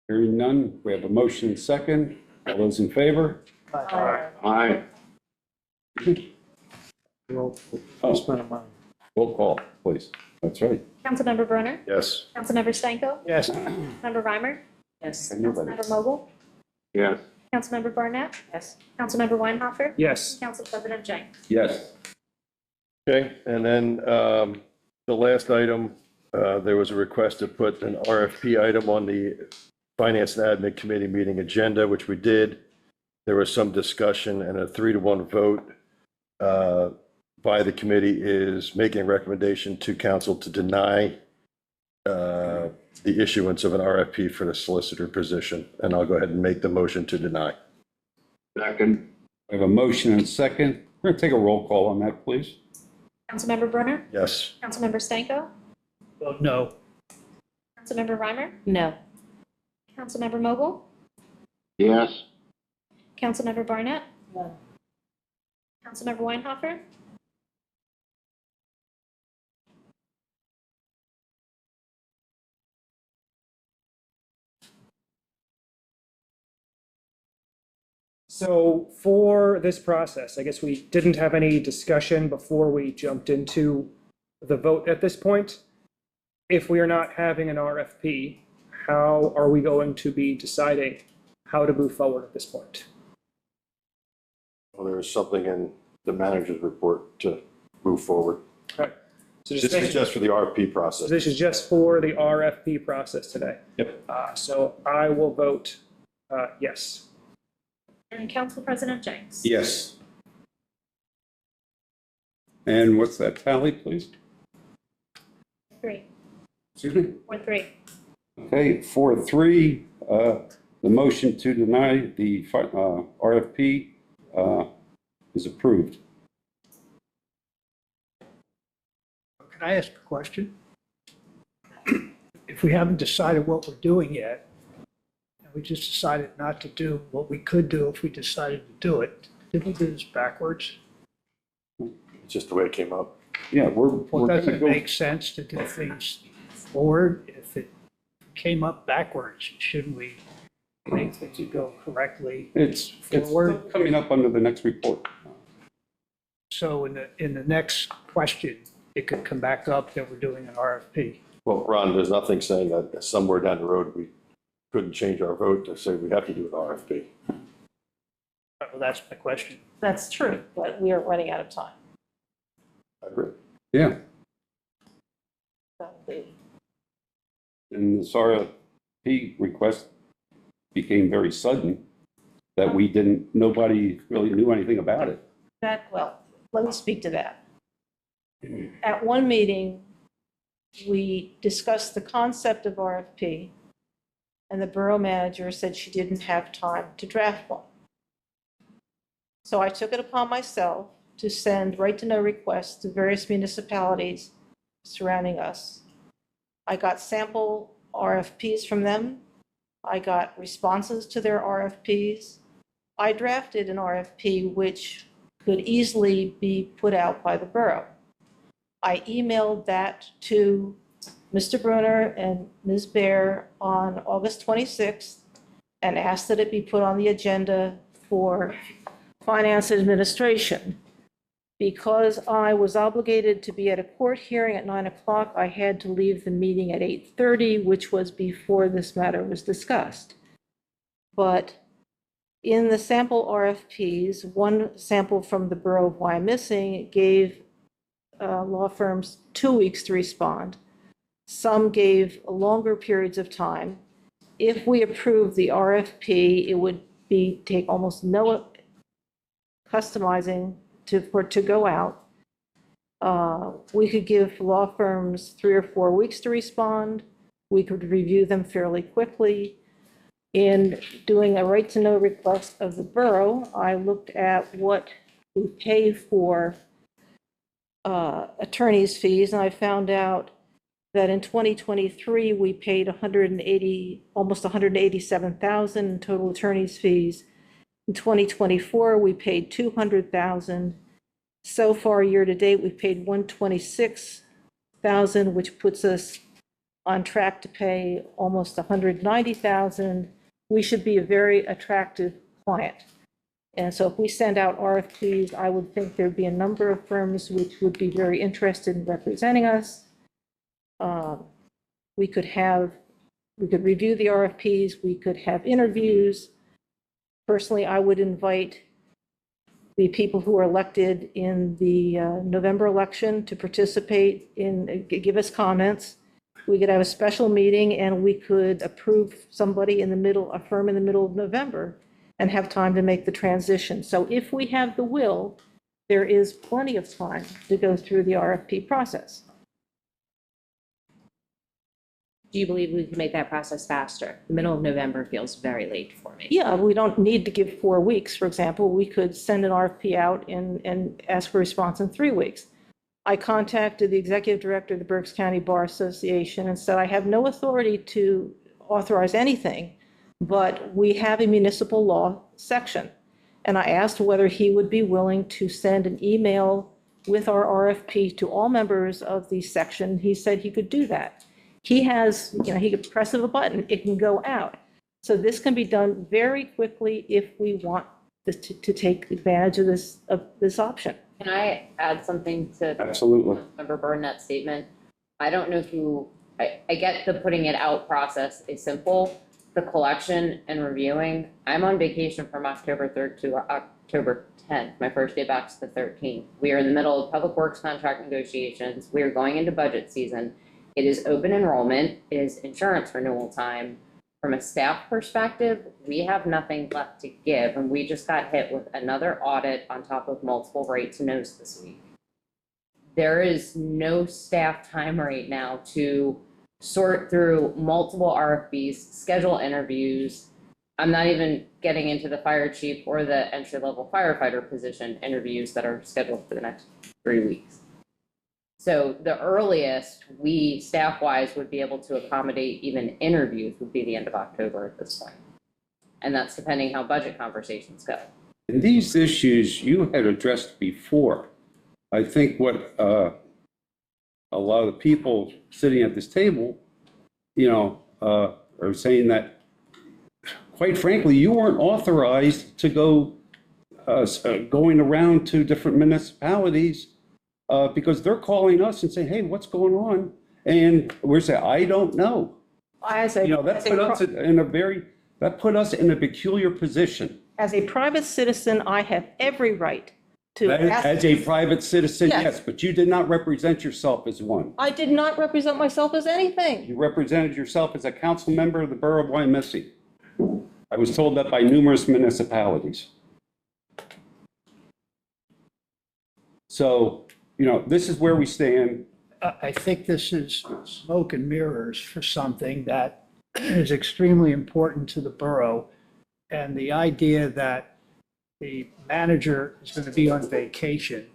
Hearing none. We have a motion and second. All those in favor? Aye. Roll call, please. That's right. Councilmember Brenner? Yes. Councilmember Stanko? Yes. Councilmember Reimer? Yes. Councilmember Vogel? Yes. Councilmember Barnett? Yes. Councilmember Weinhofer? Yes. Council President Jenks? Yes. Okay, and then the last item, there was a request to put an RFP item on the Finance and Admin Committee meeting agenda, which we did. There was some discussion and a 3-to-1 vote by the committee is making a recommendation to council to deny the issuance of an RFP for the solicitor position. And I'll go ahead and make the motion to deny. Second. We have a motion and second. We're going to take a roll call on that, please. Councilmember Brenner? Yes. Councilmember Stanko? No. Councilmember Reimer? No. Councilmember Vogel? Yes. Councilmember Barnett? No. Councilmember Weinhofer? So for this process, I guess we didn't have any discussion before we jumped into the vote at this point. If we are not having an RFP, how are we going to be deciding how to move forward at this point? Well, there was something in the manager's report to move forward. Okay. So This is just for the RFP So process. this is just for the RFP process today. Yep. So I will vote yes. And Council President Jenks. Yes. And what's that tally, please? 3, Excuse me? or 3. Okay, 4-3, the motion to deny the RFP is approved. Can I ask a question? If we haven't decided what we're doing yet, and we just decided not to do what we could do if we decided to do it, did we do this backwards? It's just the way it came up. Yeah, we're Well, gonna doesn't it go, make sense to do things forward? If it came up backwards, shouldn't we make things go correctly? it's forward. coming up under the next report. So in the next question, it could come back up that we're doing an RFP. Well, Ron, there's nothing saying that somewhere down the road, we couldn't change our vote to say we have to do an RFP. Well, that's my question. That's true, but we are running out of time. I agree. Yeah, So the- and this RFP request became very sudden that we didn't, nobody really knew anything about it. Well, let me speak to that. At one meeting, we discussed the concept of RFP, and the borough manager said she didn't have time to draft one. So I took it upon myself to send right-to-know requests to various municipalities surrounding us. I got sample RFPs from them. I got responses to their RFPs. I drafted an RFP which could easily be put out by the borough. I emailed that to Mr. Brunner and Ms. Bear on August 26th and asked that it be put on the agenda for finance and administration. Because I was obligated to be at a court hearing at 9 o'clock, I had to leave the meeting at 8:30, which was before this matter was discussed. But in the sample RFPs, one sample from the Borough of Wyomissing gave law firms 2 weeks to respond. Some gave longer periods of time. If we approve the RFP, it would take almost no customizing for it to go out. We could give law firms 3 or 4 weeks to respond. We could review them fairly quickly. In doing a right-to-know request of the borough, I looked at what we pay for attorney's fees, and I found out that in 2023, we paid almost $187,000 in total attorney's fees. In 2024, we paid $200,000. So far, year-to-date, we've paid $126,000, which puts us on track to pay almost $190,000. We should be a very attractive client. And so if we send out RFPs, I would think there'd be a number of firms which would be very interested in representing us. We could review the RFPs, we could have interviews. Personally, I would invite the people who are elected in the November election to participate give us comments. We could have a special meeting and we could approve somebody a firm in the middle of November and have time to make the transition. So if we have the will, there is plenty of time to go through the RFP process. Do you believe we can make that process faster? The middle of November feels very late for me. Yeah, we don't need to give 4 weeks, for example. We could send an RFP out and ask for a response in 3 weeks. I contacted the executive director of the Berks County Bar Association and said, I have no authority to authorize anything, but we have a municipal law section. And I asked whether he would be willing to send an email with our RFP to all members of the section. He said he could do that. He could press of a button, it can go out. So this can be done very quickly if we want to take advantage of this option. Can I add something to Absolutely. Member Burnett's statement? I don't know I get the putting it out process is simple. The collection and reviewing, I'm on vacation from October 3rd to October 10th. My first day back is the 13th. We are in the middle of public works contract negotiations. We are going into budget season. It is open enrollment. It is insurance renewal time. From a staff perspective, we have nothing left to give, and we just got hit with another audit on top of multiple right-to-knows this week. There is no staff time right now to sort through multiple RFPs, schedule interviews. I'm not even getting into the fire chief or the entry-level firefighter position interviews that are scheduled for the next 3 weeks. So the earliest we, staff-wise, would be able to accommodate even interviews would be the end of October at this point. And that's depending how budget conversations go. And these issues you had addressed before. I think what a lot of the people sitting at this table, are saying that, quite frankly, you weren't authorized to go going around to different municipalities because they're calling us and saying, hey, what's going on? And we're saying, I don't know. That put us in a peculiar position. As a private citizen, I have every right to ask. As a private citizen, Yes. yes, but you did not represent yourself as one. I did not represent myself as anything. You represented yourself as a council member of the borough of Wyomissing. I was told that by numerous municipalities. So, this is where we stand. I think this is smoke and mirrors for something that is extremely important to the borough. And the idea that the manager is going to be on vacation,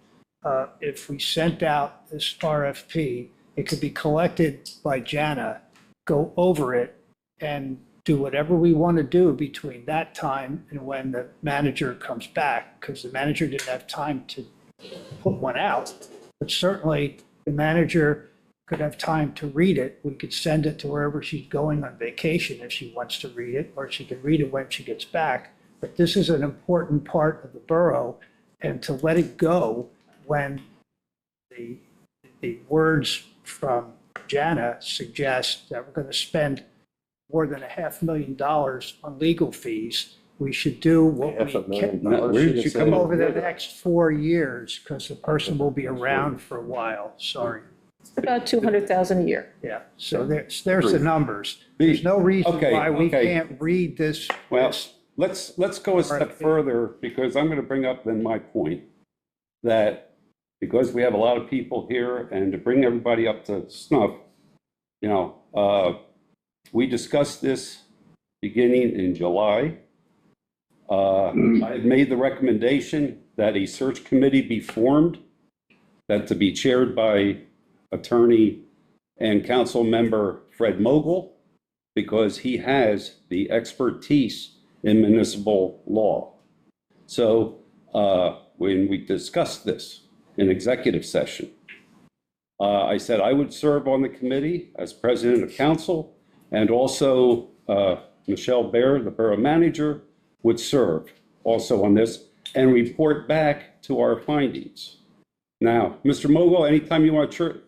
if we sent out this RFP, it could be collected by Jana, go over it, and do whatever we want to do between that time and when the manager comes back, because the manager didn't have time to put one out. But certainly, the manager could have time to read it. We could send it to wherever she's going on vacation if she wants to read it, or she can read it when she gets back. But this is an important part of the borough, and to let it go when the words from Jana suggest that we're going to spend more than $500,000 on legal fees, we should do what we can Where did you come over the next 4 years, because the person will be around for a while. Sorry. It's about $200,000 a year. Yeah, so there's the numbers. There's no reason why we can't read this. Well, let's go a step further, because I'm going to bring up then my point that because we have a lot of people here, and to bring everybody up to snuff, we discussed this beginning in July. I had made the recommendation that a search committee be formed, that to be chaired by attorney and council member Fred Mogul, because he has the expertise in municipal law. So when we discussed this in executive session, I said I would serve on the committee as president of council, and also Michelle Baer, the borough manager, would serve also on this and report back to our findings. Now, Mr. Mogul, anytime you want to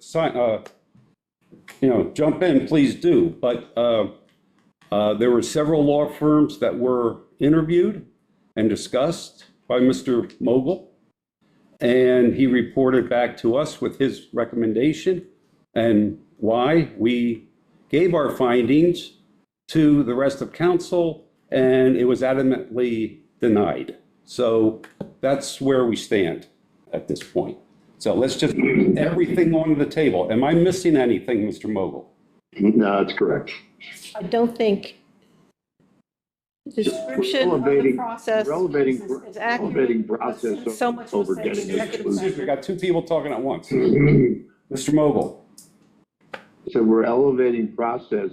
jump in, please do. But there were several law firms that were interviewed and discussed by Mr. Mogul, and he reported back to us with his recommendation and why we gave our findings to the rest of council, and it was adamantly denied. So that's where we stand at this point. So let's just put everything on the table. Am I missing anything, Mr. Mogul? No, that's correct. I don't think the description of the process is accurate. Elevating process So much over was said getting in executive exclusion. We got two people talking at once. So Mr. Mogul. we're elevating process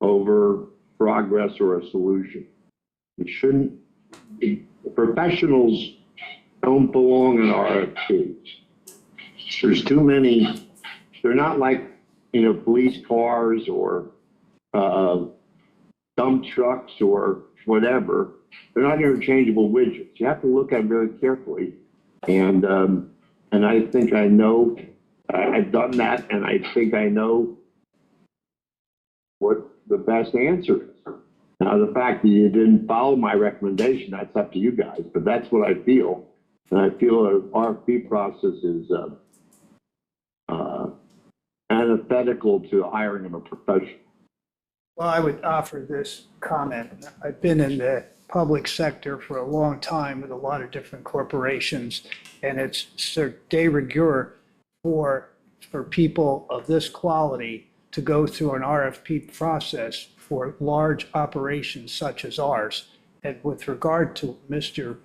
over progress or a solution. It shouldn't be, professionals don't belong in RFPs. There's too many, they're not like, police cars or dump trucks or whatever. They're not interchangeable widgets. You have to look at them very carefully. And I think I know, I've done that, and I think I know what the best answer is. Now, the fact that you didn't follow my recommendation, that's up to you guys, but that's what I feel. And I feel our RFP process is antithetical to the hiring of a professional. Well, I would offer this comment. I've been in the public sector for a long time with a lot of different corporations, and it's de rigueur for people of this quality to go through an RFP process for large operations such as ours. And with regard to Mr.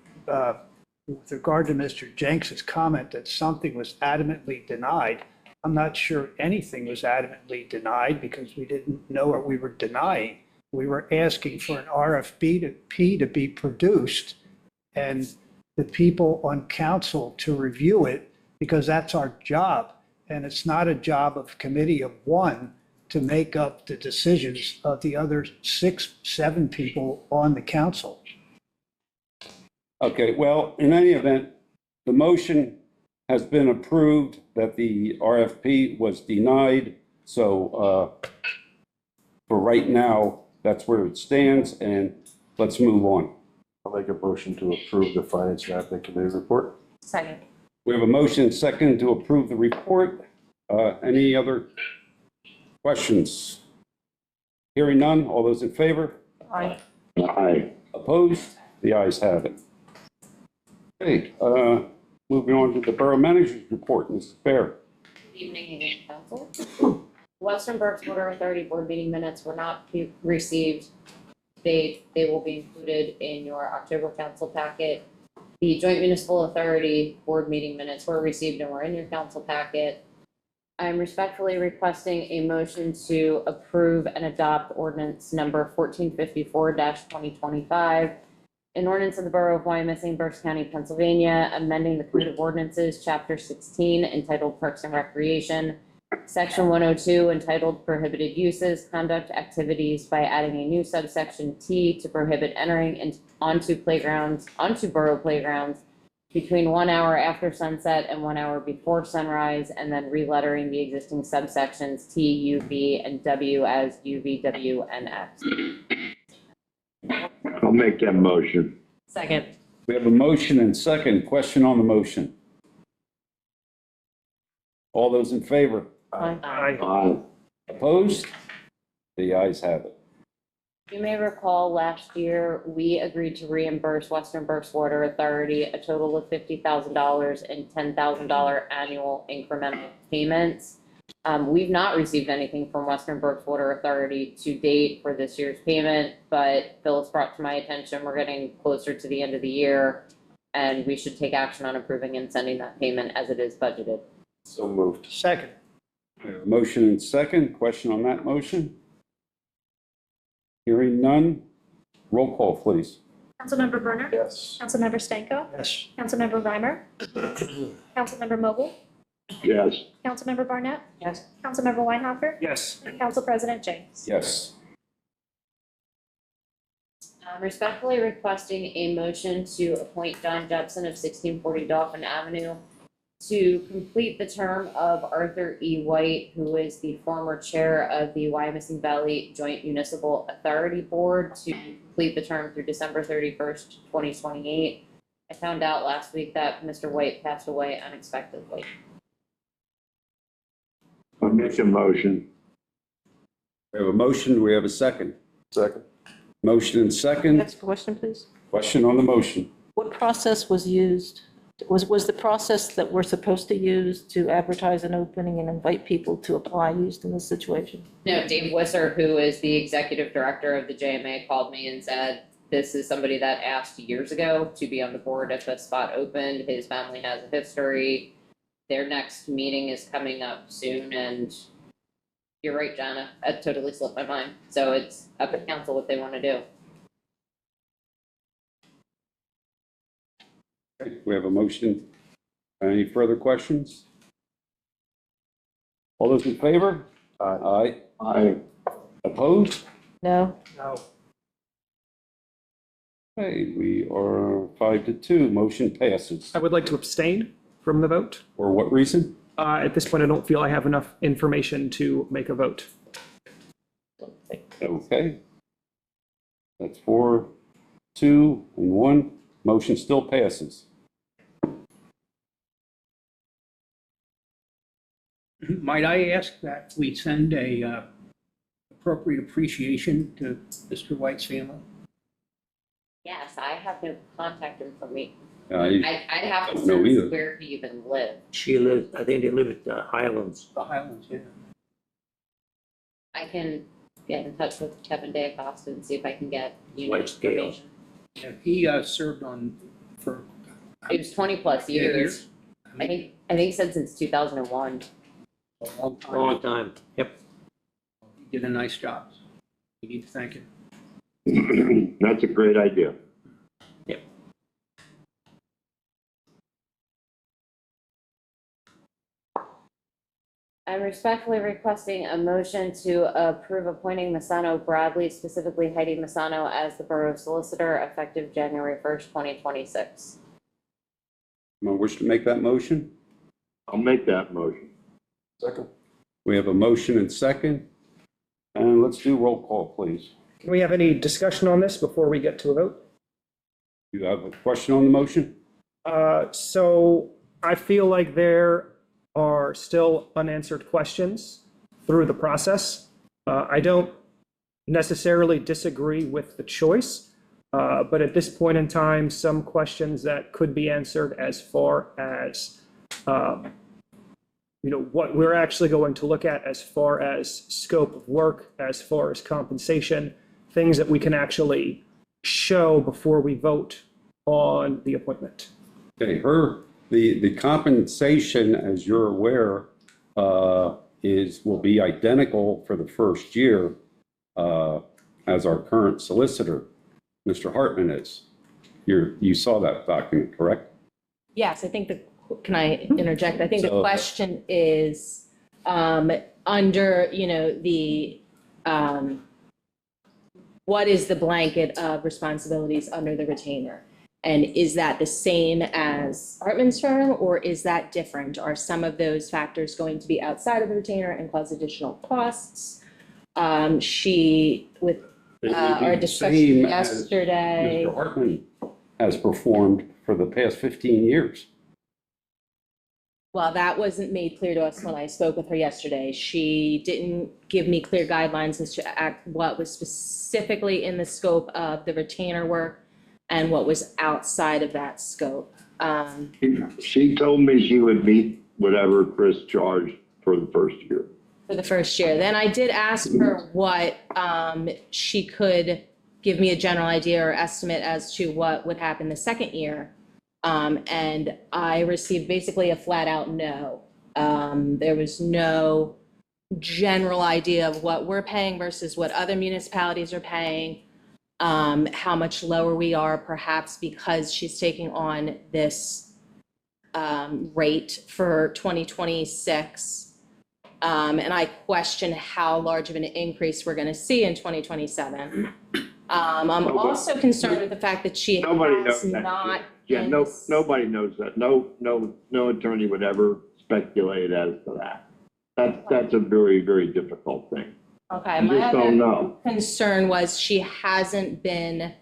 Jenks's comment that something was adamantly denied, I'm not sure anything was adamantly denied because we didn't know what we were denying. We were asking for an RFP to be produced and the people on council to review it because that's our job. And it's not a job of a committee of one to make up the decisions of the other 6, 7 people on the council. Okay, well, in any event, the motion has been approved that the RFP was denied. So for right now, that's where it stands, and let's move on. I'll make a motion to approve the Finance and Admin Committee report. Second. We have a motion second to approve the report. Any other questions? Hearing none, all those in favor? Aye. Aye. Opposed? The ayes have it. Okay, moving on to the Borough Manager's report, Mrs. Bear. Good evening again, council. Western Berks Water Authority board meeting minutes were not received. They will be included in your October council packet. The Joint Municipal Authority board meeting minutes were received and were in your council packet. I'm respectfully requesting a motion to approve and adopt ordinance number 1454-2025. An ordinance of the Borough of Wyomissing, Berks County, Pennsylvania, amending the Code of Ordinances, Chapter 16, entitled Parks and Recreation, Section 102, entitled Prohibited Uses, Conduct Activities, by adding a new subsection T to prohibit entering onto borough playgrounds between 1 hour after sunset and 1 hour before sunrise, and then relettering the existing subsections T, U, V, and W as U, V, W, and X. I'll make that motion. Second. We have a motion and second. Question on the motion. All those in favor? Aye. Aye. Opposed? The ayes have it. You may recall last year, we agreed to reimburse Western Berks Water Authority a total of $50,000 in $10,000 annual incremental payments. We've not received anything from Western Berks Water Authority to date for this year's payment, but Phyllis brought to my attention, we're getting closer to the end of the year, and we should take action on approving and sending that payment as it is budgeted. So moved. Second. We have a motion and second. Question on that motion? Hearing none. Roll call, please. Councilmember Brunner? Yes. Councilmember Stanko? Yes. Councilmember Reimer? Councilmember Mogul? Yes. Councilmember Barnett? Yes. Councilmember Weinhoffer? Yes. And Council President Jenks? Yes. I'm respectfully requesting a motion to appoint Don Jepson of 1640 Dolphin Avenue to complete the term of Arthur E. White, who is the former chair of the Wyomissing Valley Joint Municipal Authority Board, to complete the term through December 31st, 2028. I found out last week that Mr. White passed away unexpectedly. I'll make a motion. We have a motion. Do we have a second? Second. Motion and second. Next question, please. Question on the motion. What process was used? Was the process that we're supposed to use to advertise an opening and invite people to apply used in this situation? No, Dave Wisser, who is the executive director of the JMA, called me and said, this is somebody that asked years ago to be on the board if a spot opened. His family has a history. Their next meeting is coming up soon, and you're right, Jana, that totally slipped my mind. So it's up to council what they want to do. Okay, we have a motion. Any further questions? All those in favor? Aye. Aye. Opposed? No? No. Okay, we are 5-2. Motion passes. I would like to abstain from the vote. For what reason? At this point, I don't feel I have enough information to make a vote. Okay. That's 4, 2, and 1. Motion still passes. Might I ask that we send a appropriate appreciation to Mr. White's family? Yes, I have no contact information. I I'd have to don't know either. search where he even lived. She lives, I think they live at Highlands. The Highlands, yeah. I can get in touch with Kevin Day Acosta and see if I can get unit White scale. information. Yeah, he served on for It was 20 plus years. I I think he said since 2001. a long time. Long time. Yep. He did a nice job. We need to thank him. That's a great idea. I'm respectfully requesting a motion to approve appointing Masano Bradley, specifically Heidi Masano, as the Borough Solicitor effective January 1st, 2026. Anyone wish to make that motion? I'll make that motion. Second. We have a motion and second. And let's do roll call, please. Can we have any discussion on this before we get to a vote? You have a question on the motion? So I feel like there are still unanswered questions through the process. I don't necessarily disagree with the choice, but at this point in time, some questions that could be answered as far as what we're actually going to look at as far as scope of work, as far as compensation, things that we can actually show before we vote on the appointment. Okay, the compensation, as you're aware, will be identical for the first year as our current solicitor, Mr. Hartman is. You saw that document, correct? Yes, I think can I interject? I think the question is, under, what is the blanket of responsibilities under the retainer? And is that the same as Hartman's firm, or is that different? Are some of those factors going to be outside of the retainer and cause additional costs? Our discussion Same as yesterday. Mr. Hartman has performed for the past 15 years. Well, that wasn't made clear to us when I spoke with her yesterday. She didn't give me clear guidelines as to what was specifically in the scope of the retainer work and what was outside of that scope. She told me she would meet whatever Chris charged for the first year. For the first year. Then I did ask her what she could give me a general idea or estimate as to what would happen the second year. And I received basically a flat out no. There was no general idea of what we're paying versus what other municipalities are paying, how much lower we are, perhaps because she's taking on this rate for 2026. And I question how large of an increase we're going to see in 2027. I'm also concerned with the fact that she has not. Yeah, nobody knows that. No attorney would ever speculate as to that. That's a very, very difficult thing. Okay, You my just don't other know. concern was she hasn't been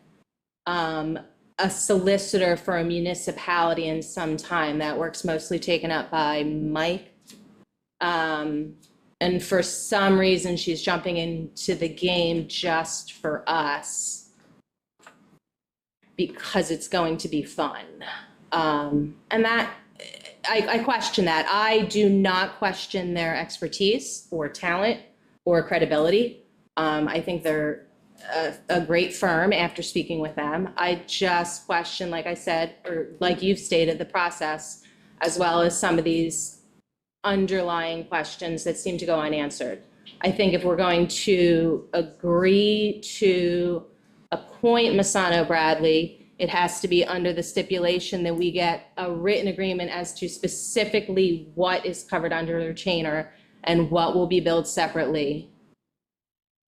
a solicitor for a municipality in some time. That work's mostly taken up by Mike. And for some reason, she's jumping into the game just for us because it's going to be fun. And that, I question that. I do not question their expertise or talent or credibility. I think they're a great firm after speaking with them. I just question, like I said, or like you've stated, the process, as well as some of these underlying questions that seem to go unanswered. I think if we're going to agree to appoint Masano Bradley, it has to be under the stipulation that we get a written agreement as to specifically what is covered under the retainer and what will be billed separately,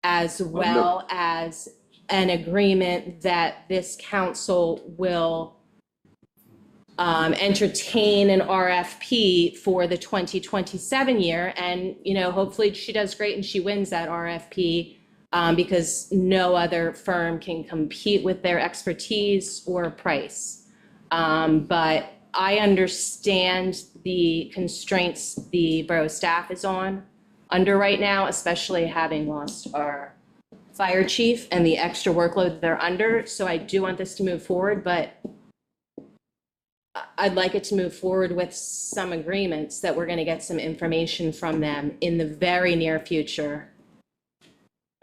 as well as an agreement that this council will entertain an RFP for the 2027 year. And, hopefully she does great and she wins that RFP. because no other firm can compete with their expertise or price. But I understand the constraints the borough staff is under right now, especially having lost our fire chief and the extra workload that they're under. So I do want this to move forward, but I'd like it to move forward with some agreements that we're going to get some information from them in the very near future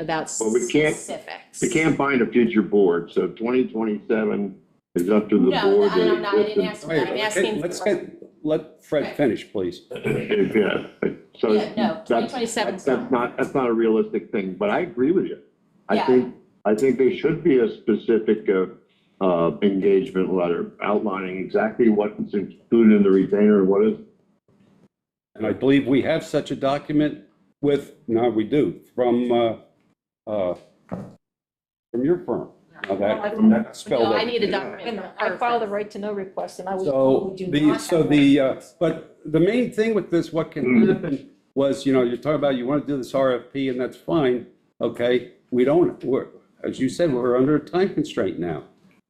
about Well, we can't- specifics. We can't bind a future board, so 2027 is up to the No, board. I'm not, I didn't ask for that. I'm asking Let's for. let Fred finish, please. Yeah, so Yeah, no, that's- 2027 's That's not a realistic thing, but I agree with you. Yeah. I think there should be a specific, engagement letter outlining exactly what's included in the retainer and what is. And I believe we have such a document we do, from your firm. Now that's spelled No, out. I need a document. And I filed a right to know request and I was So told we do not have one. but the main thing with this, what can happen was, you're talking about you want to do this RFP and that's fine, okay? As you said, we're under a time constraint now,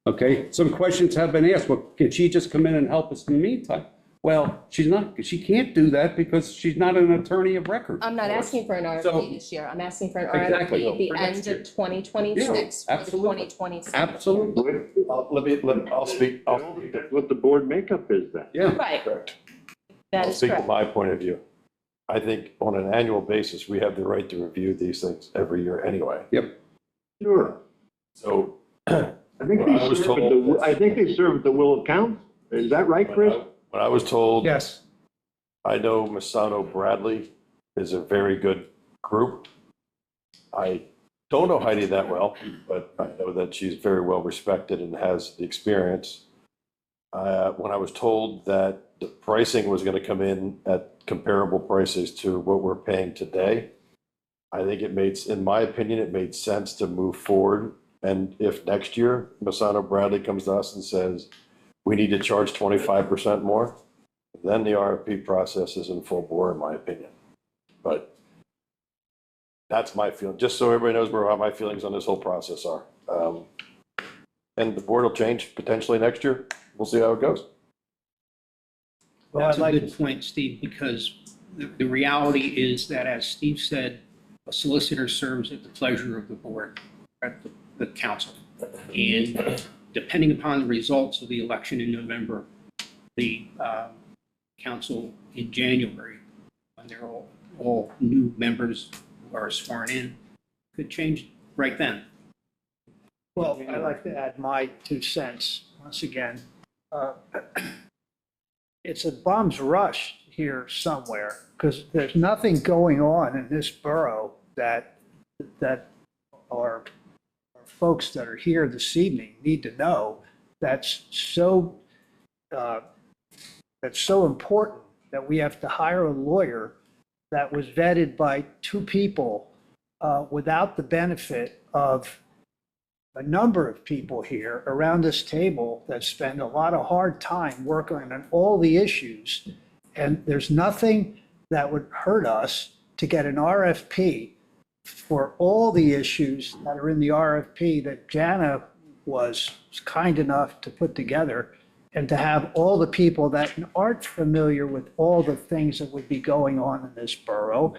okay? Some questions have been asked, well, can she just come in and help us in the meantime? Well, she can't do that because she's not an attorney of record. I'm not asking for an So- RFP this year. I'm asking for an Exactly. RFP at the For end next of year. 2026. Yeah, for absolutely. 2027. Absolutely, I'll speak. That's what the board makeup is then. yeah. Right, Correct. that I'll is speak from correct. my point of view. I think on an annual basis, we have the right to review these things every year anyway. Sure. So I think Well, I was told- I think they serve at the will of council. Is that right, Chris? when I was told, Yes. I know Misano Bradley is a very good group. I don't know Heidi that well, but I know that she's very well respected and has the experience. When I was told that the pricing was going to come in at comparable prices to what we're paying today, I think in my opinion, it made sense to move forward. And if next year Misano Bradley comes to us and says, we need to charge 25% more, then the RFP process is in full bore, in my opinion. But that's my feeling, just so everybody knows where my feelings on this whole process are. And the board will change potentially next year. We'll see how it goes. Well, That's I'd a like good point, Steve, because the reality is that, as Steve said, a solicitor serves at the pleasure of the board, at the council. And depending upon the results of the election in November, the council in January, when they're all new members who are sworn in, could change right then. Well, I'd like to add my 2 cents once again. It's a bum's rush here somewhere because there's nothing going on in this borough that our folks that are here this evening need to know that's so important that we have to hire a lawyer that was vetted by 2 people without the benefit of a number of people here around this table that spend a lot of hard time working on all the issues. And there's nothing that would hurt us to get an RFP for all the issues that are in the RFP that Jana was kind enough to put together, and to have all the people that aren't familiar with all the things that would be going on in this borough.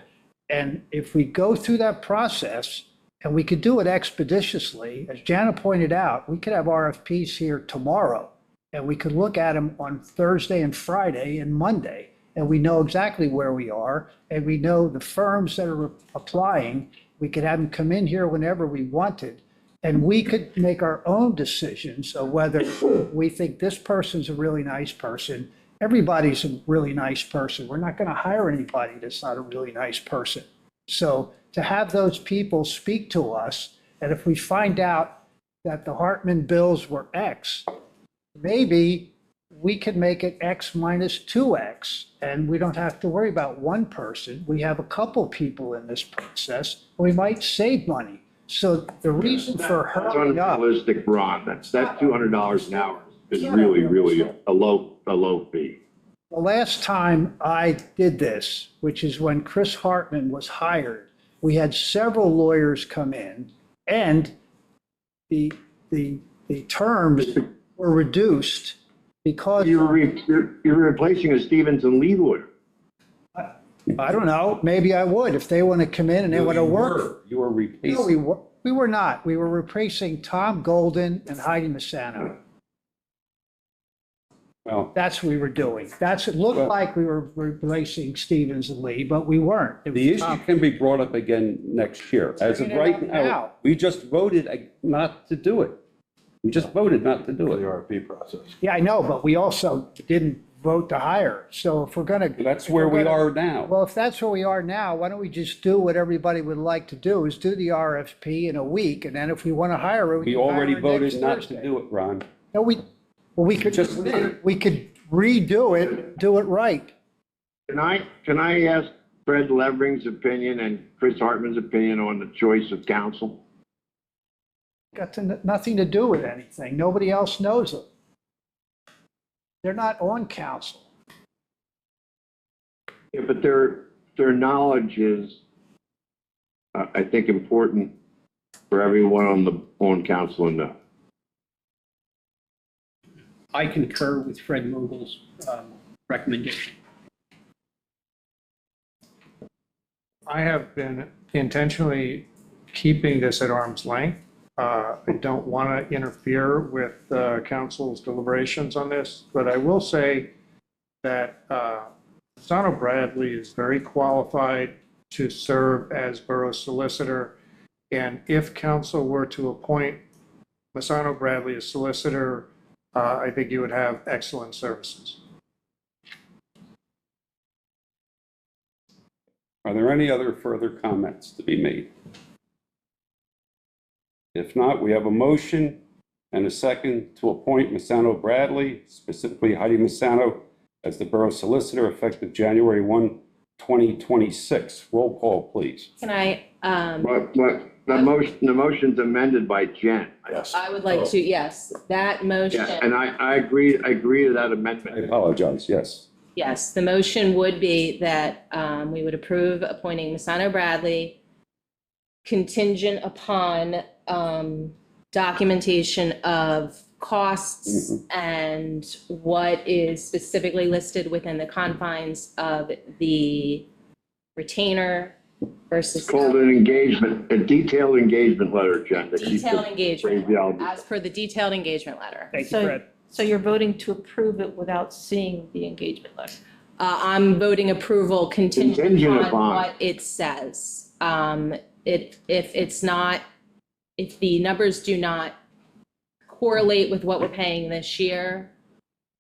And if we go through that process, and we could do it expeditiously, as Jana pointed out, we could have RFPs here tomorrow, and we could look at them on Thursday and Friday and Monday, and we know exactly where we are, and we know the firms that are applying. We could have them come in here whenever we wanted, and we could make our own decisions of whether we think this person's a really nice person. Everybody's a really nice person. We're not going to hire anybody that's not a really nice person. So to have those people speak to us, and if we find out that the Hartman bills were X, maybe we could make it X minus 2X, and we don't have to worry about one person. We have a couple people in this process. We might save money. So the reason for That's hurrying up. unrealistic, Ron. That's $200 an hour is really a low fee. The last time I did this, which is when Chris Hartman was hired, we had several lawyers come in, and the terms were reduced because, You're replacing a Stevens and Lee lawyer. I don't know, maybe I would, if they want to come in and they want to work. You were No, replacing. we were not. We were replacing Tom Golden and Heidi Massano. Well, That's what we were doing. It looked Well- like we were replacing Stevens and Lee, but we weren't. It was the issue Tom. can be brought up again next year. As of Bringing it right up now, now. we just voted not to do it. We just voted not to do The it. RFP process. Yeah, I know, but we also didn't vote to hire. So if we're going to. That's where we are now. Well, if that's where we are now, why don't we just do what everybody would like to do, is do the RFP in a week, and then if we want to hire her, we We can hire already her voted next not to Thursday. do it, Ron. No, we could. just did. We could redo it, do it right. Can I ask Fred Levering's opinion and Chris Hartman's opinion on the choice of counsel? Nothing to do with anything. Nobody else knows it. They're not on council. Yeah, but their knowledge is, I think, important for everyone on council to know. I concur with Fred Mogel's recommendation. I have been intentionally keeping this at arm's length. I don't want to interfere with council's deliberations on this, but I will say that Masano Bradley is very qualified to serve as borough solicitor. And if council were to appoint Masano Bradley as solicitor, I think you would have excellent services. Are there any other further comments to be made? If not, we have a motion and a second to appoint Massano Bradley, specifically Heidi Massano, as the borough solicitor effective January 1, 2026. Roll call, please. Can I, But the motion's amended by Jen. Yes. I would like to, yes, that motion. Yeah, and I agree to that I amendment. apologize, yes. Yes, the motion would be that we would approve appointing Masano Bradley contingent upon documentation of costs and what is specifically listed within the confines of the retainer versus. It's called an engagement, a detailed engagement letter, Jen. that keeps Detailed the engagement, phraseology. as per the detailed engagement letter. Thank you, So- Fred. So you're voting to approve it without seeing the engagement letter? I'm voting approval contingent Contingent upon upon. what it says. If the numbers do not correlate with what we're paying this year,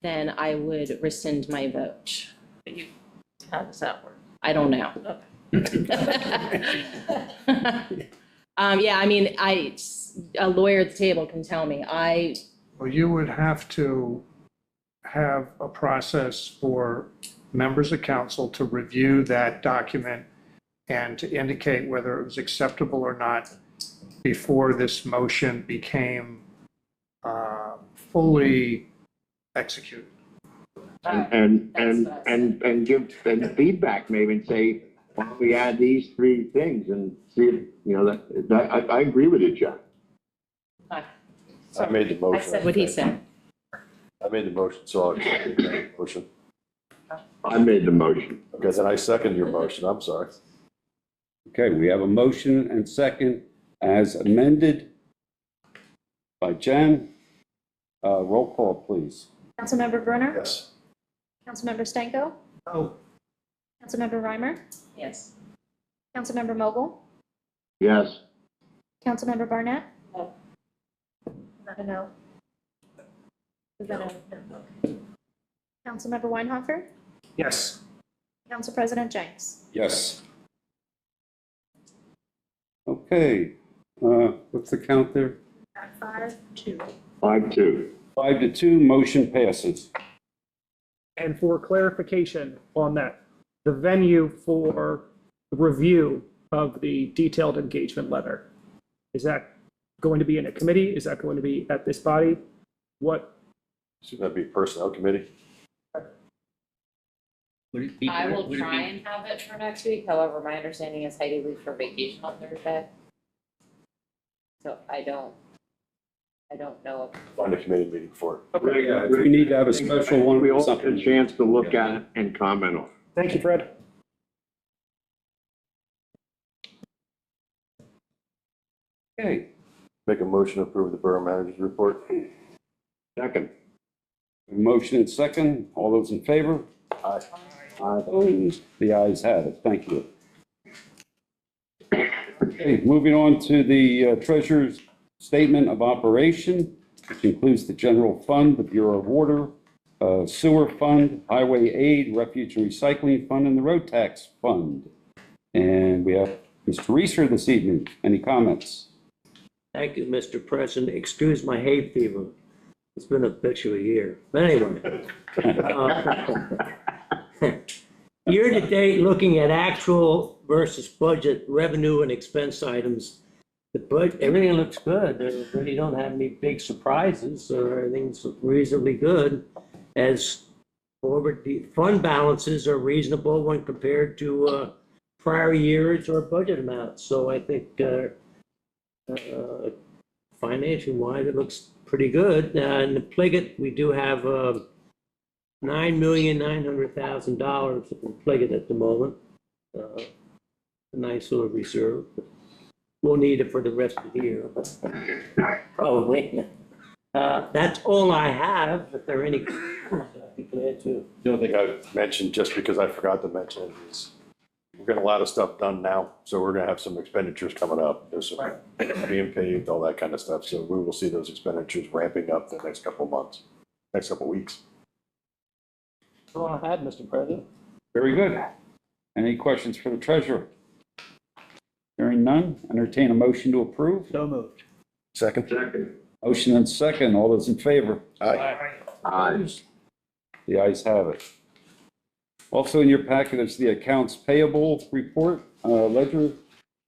then I would rescind my vote. How does that work? I don't know. Yeah, I mean, a lawyer at the table can tell me. Well, you would have to have a process for members of council to review that document and to indicate whether it was acceptable or not before this motion became fully executed. And give feedback maybe and say, why don't we add these three things and see if, I agree with you, Jen. I made the I motion. said what he said. I made the motion, so I'll accept the motion. I made the motion. Okay, then I second your motion, I'm sorry. Okay, we have a motion and second as amended by Jen. Roll call, please. Councilmember Brunner? Yes. Councilmember Stanko? Oh, Councilmember Reimer? Yes. Councilmember Mogul? Yes. Councilmember Barnett? No. Is that a no? Is that a no? Okay. Councilmember Weinhofer? Yes. Council President Jenks? Yes. Okay, what's the count there? At 5-2. 5-2. 5-2, motion passes. And for clarification on that, the venue for review of the detailed engagement letter, is that going to be in a committee? Is that going to be at this body? What? Should that be personnel committee? Would it be? I will would it try be- and have it for next week, however, my understanding is Heidi leaves for vacation on Thursday. So I don't know if Find a committee meeting for it. Yeah, if we need to have a special one We or all get something. a chance to look at it and comment on it. Thank you, Fred. Okay, Make a motion to approve the borough manager's report. Second. motion and second, all those in favor? Aye. Opposed? The ayes have it, thank you. Okay, moving on to the treasurer's statement of operation, which includes the general fund, the Bureau of Water, sewer fund, highway aid, refuge and recycling fund, and the road tax fund. And we have Mr. Reeser this evening. Any comments? Thank you, Mr. President. Excuse my hay fever. It's been a bitch of a year. But anyway. Year-to-date, looking at actual versus budget revenue and expense items, everything looks good. There really don't have any big surprises, or everything's reasonably good. As forward, the fund balances are reasonable when compared to prior years or budget amounts. So I think financial-wise, it looks pretty good. In the Pliget, we do have $9,900,000 in Pliget at the moment. A nice little reserve. We'll need it for the rest of the year, but probably. That's all I have. If there are any questions, I'd be glad to. The only thing I mentioned, just because I forgot to mention it, is we're getting a lot of stuff done now, so we're gonna have some expenditures coming up. There's some being paved, all that kind of stuff, so we will see those expenditures ramping up the next couple of months, next couple of weeks. That's all I had, Mr. President. Very good. Any questions for the treasurer? Hearing none, entertain a motion to approve. So moved. Second? Second. Motion and second, all those in favor? Aye. Aye. The ayes have it. Also in your packet is the accounts payable report, ledger,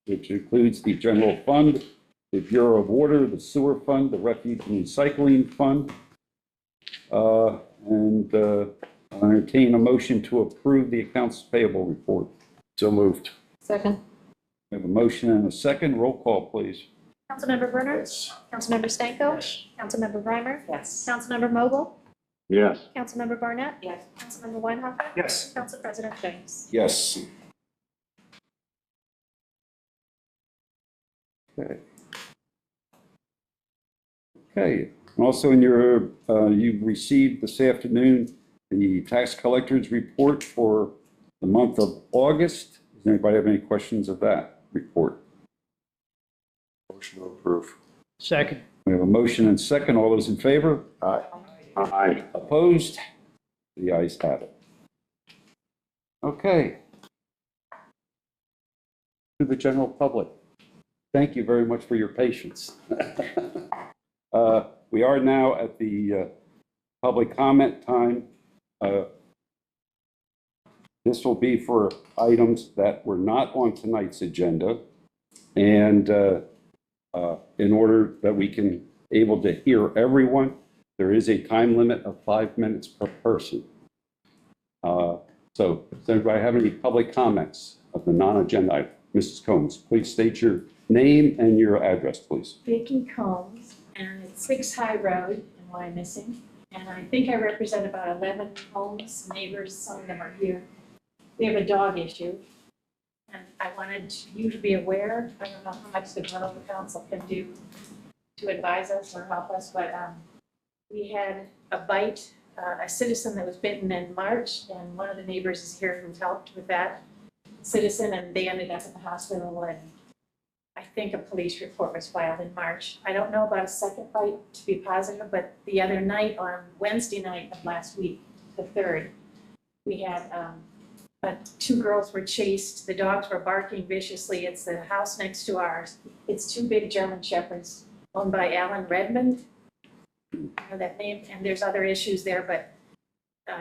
which includes the general fund, the Bureau of Water, the sewer fund, the refuge and recycling fund. And I entertain a motion to approve the accounts payable report. So moved. Second. We have a motion and a second. Roll call, please. Councilmember Bernard? Yes. Councilmember Stanko? Councilmember Reimer? Yes. Councilmember Mogul? Yes. Councilmember Barnett? Yes. Councilmember Weinhofer? Yes. Council President James? Yes. Okay. Okay. Also in your, you received this afternoon the tax collector's report for the month of August. Does anybody have any questions of that report? Motion to approve. Second. We have a motion and second. All those in favor? Aye. Aye. Opposed? The ayes have it. Okay. To the general public, thank you very much for your patience. We are now at the public comment time. This will be for items that were not on tonight's agenda. And in order that we can able to hear everyone, there is a time limit of 5 minutes per person. So does anybody have any public comments of the non-agenda item? Mrs. Combs, please state your name and your address, please. Vicki Combs, and it's 6 High Road in Wyomissing. And I think I represent about 11 homes, neighbors, some of them are here. We have a dog issue. And I wanted you to be aware, I don't know how much the Borough Council can do to advise us or help us, but we had a bite, a citizen that was bitten in March, and one of the neighbors is here who helped with that citizen, and they ended up at the hospital, and I think a police report was filed in March. I don't know about a second bite to be positive, but the other night, on Wednesday night of last week, the 3rd, we had 2 girls were chased. The dogs were barking viciously. It's the house next to ours. It's 2 big German Shepherds owned by Alan Redmond. You know that name, and there's other issues there, but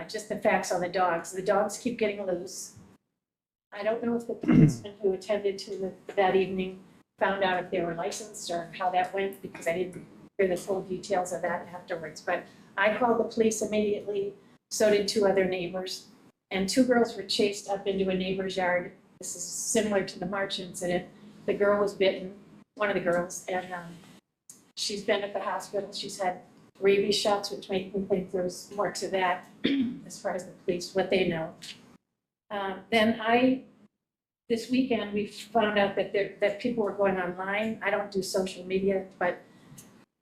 just the facts on the dogs. The dogs keep getting loose. I don't know if the policeman who attended to that evening found out if they were licensed or how that went, because I didn't hear the full details of that afterwards. But I called the police immediately, so did 2 other neighbors. and 2 girls were chased up into a neighbor's yard. This is similar to the March incident. The girl was bitten, one of the girls, and she's been at the hospital. She's had rabies shots, which make me think there's more to that as far as the police, what they know. This weekend, we found out that people were going online. I don't do social media, but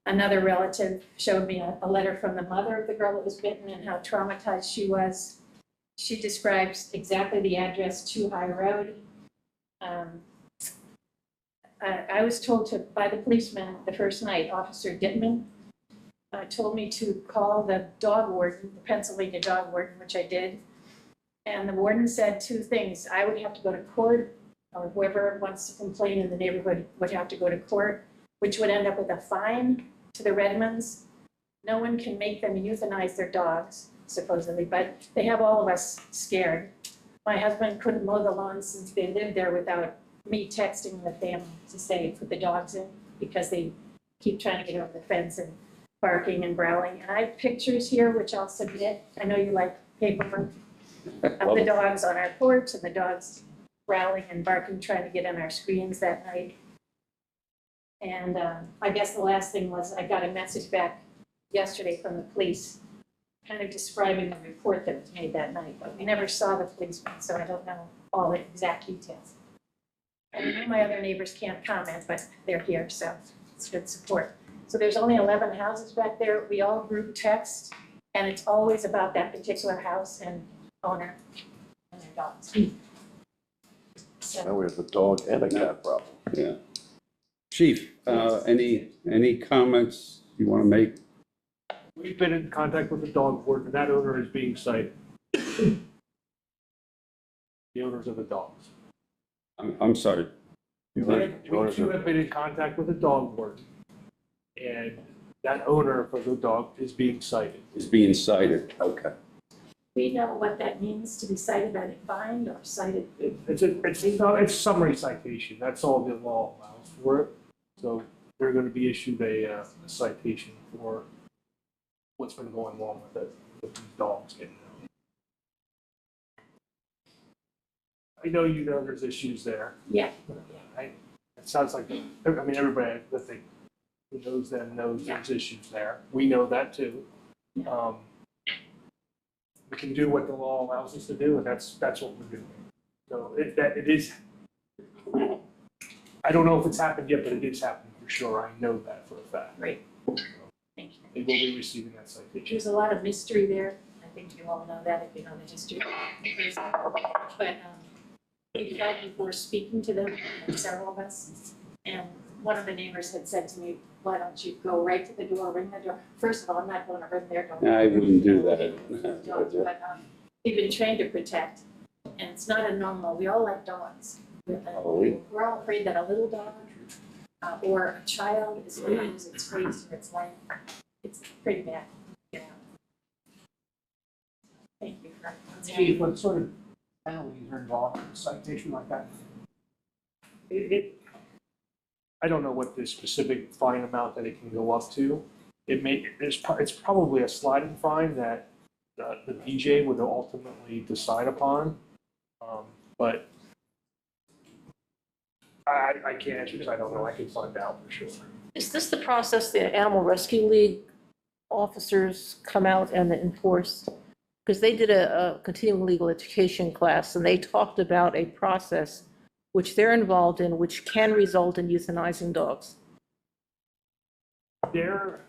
another relative showed me a letter from the mother of the girl that was bitten and how traumatized she was. She describes exactly the address, 2 High Road. I was told by the policeman the first night, Officer Dittman, told me to call the dog warden, the Pennsylvania dog warden, which I did. And the warden said 2 things. I would have to go to court, or whoever wants to complain in the neighborhood would have to go to court, which would end up with a fine to the Redmonds. No one can make them euthanize their dogs, supposedly, but they have all of us scared. My husband couldn't mow the lawn since they lived there without me texting the family to say, put the dogs in, because they keep trying to get over the fence and barking and growling. And I have pictures here, which I'll submit. I know you like paperwork, of the dogs on our porch and the dogs growling and barking, trying to get on our screens that night. And I guess the last thing was I got a message back yesterday from the police kind of describing the report that was made that night, but we never saw the policeman, so I don't know all the exact details. And I know my other neighbors can't comment, but they're here, so it's good support. So there's only 11 houses back there. We all group text, and it's always about that particular house and owner and their dogs. Now we have a dog and a cat problem. Yeah. Chief, any comments you want to make? We've been in contact with the dog warden, and that owner is being cited. The owners of the dogs. I'm sorry. We too have been in contact with the dog warden, and that owner for the dog is being cited. Is being cited, okay. We know what that means to be cited. Are they fined or cited? It's summary citation. That's all the law allows for it. So they're going to be issued a citation for what's been going on with it, with these dogs getting out. I know you know there's issues there. Yeah. It sounds like, everybody that who knows them knows there's issues there. We know that too. We can do what the law allows us to do, and that's what we're doing. So it is, I don't know if it's happened yet, but it is happening for sure. I know that for a fact. Great. Thank you. They will be receiving that citation. There's a lot of mystery there. I think you all know that if you know the history. But we tried before speaking to them, several of us, and one of the neighbors had said to me, why don't you go right to the door, ring the door? First of all, I'm not going to ring their door. I wouldn't do that. But they've been trained to protect, and it's not a normal, we all like dogs. We're all afraid that a little dog or a child is going to lose its face or its life. It's pretty bad. Yeah. Thank you for Chief, what sort of families are involved in a citation like that? I don't know what the specific fine amount that it can go up to. It's probably a sliding fine that the DJ would ultimately decide upon. But I can't answer because I don't know. I can find out for sure. Is this the process the Animal Rescue League officers come out and enforce? Because they did a continuing legal education class, and they talked about a process which they're involved in, which can result in euthanizing dogs. They're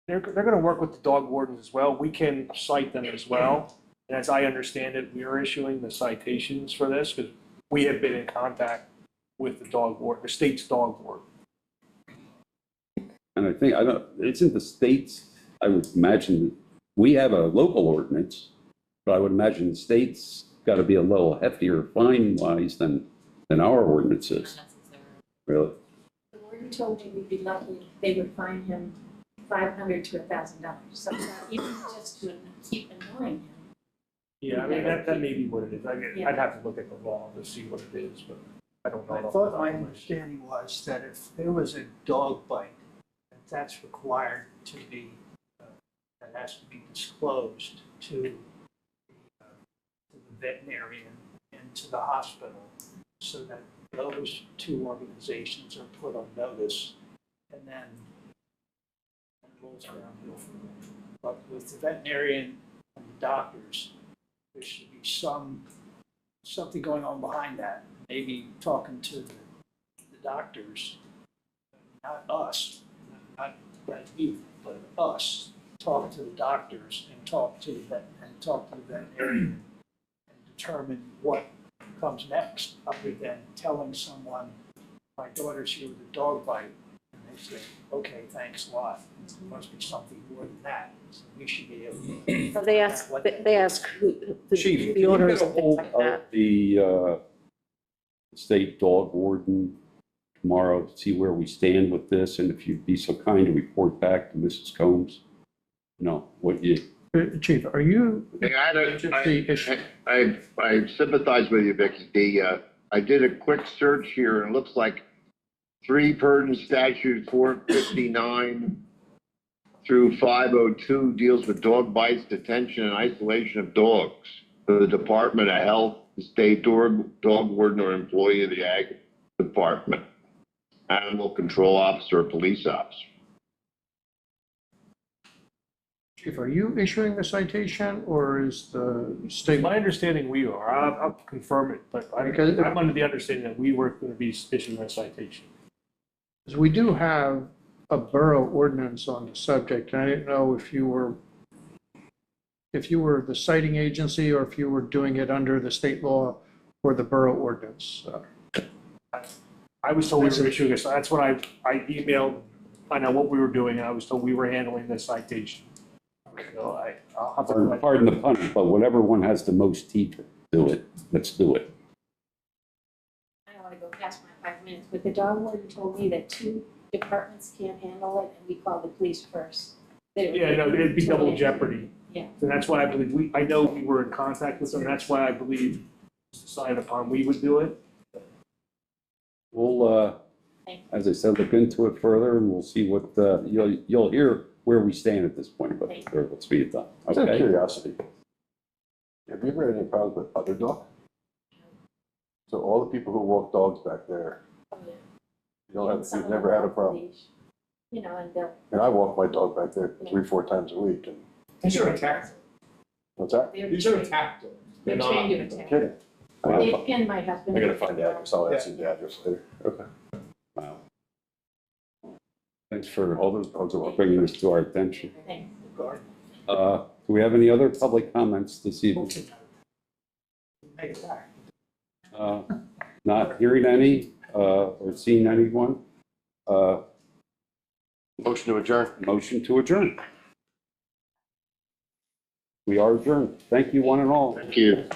going to work with the dog wardens as well. We can cite them as well. And as I understand it, we are issuing the citations for this because we have been in contact with the state's dog warden. And isn't the state's, I would imagine, we have a local ordinance, but I would imagine the state's got to be a little heftier fine-wise than our ordinances. Really? The warden told me we'd be lucky if they would fine him $500 to $1,000. So even just to keep annoying him. Yeah, I mean, that may be what it is. I'd have to look at the law to see what it is, but I don't know. I thought my understanding was that if there was a dog bite, that's required to be, that has to be disclosed to the veterinarian into the hospital, so that those two organizations are put on notice, and then it rolls downhill from there. But with the veterinarian and the doctors, there should be something going on behind that. Maybe talking to the doctors, not us, not you, but us. Talk to the doctors and talk to the veterinarian and determine what comes next, other than telling someone, my daughter's here with a dog bite, and they say, okay, thanks a lot. There must be something more than that. So we should be able to. So they ask who, Chief, can the you owners get a and things hold like of that. the state dog warden tomorrow, to see where we stand with this, and if you'd be so kind to report back to Mrs. Combs, what you, Chief, are you? Hey, The issue. I sympathize with you, Vicky. I did a quick search here, and it looks like 3 Purton Statute 459 through 502 deals with dog bites, detention, and isolation of dogs. The Department of Health, the state dog warden, or employee of the Ag Department, animal control officer, or police officer. Chief, are you issuing the citation, or is the state? My understanding we are, I'll confirm it, but I'm under the understanding that we were going to be issuing a citation. Because we do have a borough ordinance on the subject, and I didn't know if you were the citing agency, or if you were doing it under the state law or the borough ordinance. I was told we were issuing so that's when I emailed, find out what we were doing, and I was told we were handling the citation. So I'll have to. pardon the pun, but whatever one has the most teeth, do it. Let's do it. I don't want to go past my 5 minutes, but the dog warden told me that 2 departments can't handle it, and we call the police first. Yeah, no, it'd be double jeopardy. Yeah. And that's why I believe I know we were in contact with them, and that's why I believe decided upon we would do it. We'll, as I said, look into it further, and we'll see what, you'll hear where we stand at this point, but what's being done. Just out of Okay? curiosity, have you ever had any problems with other dogs? So all the people who walk dogs back there, Oh, yeah. you've never had a problem? You know, and they'll. And I walk my dog back there 3-4 times a week, and These are attacked. what's that? These are attacked. They're trained to attack. Kidding. They pinned my husband. I gotta find the address, I'll ask you the address later. Okay. Wow. Thanks for all those dogs that were bringing this to our attention. Thanks. Do we have any other public comments this evening? Not hearing any, or seeing anyone? Motion to adjourn. Motion to adjourn. We are adjourned. Thank you, one and all. Thank you.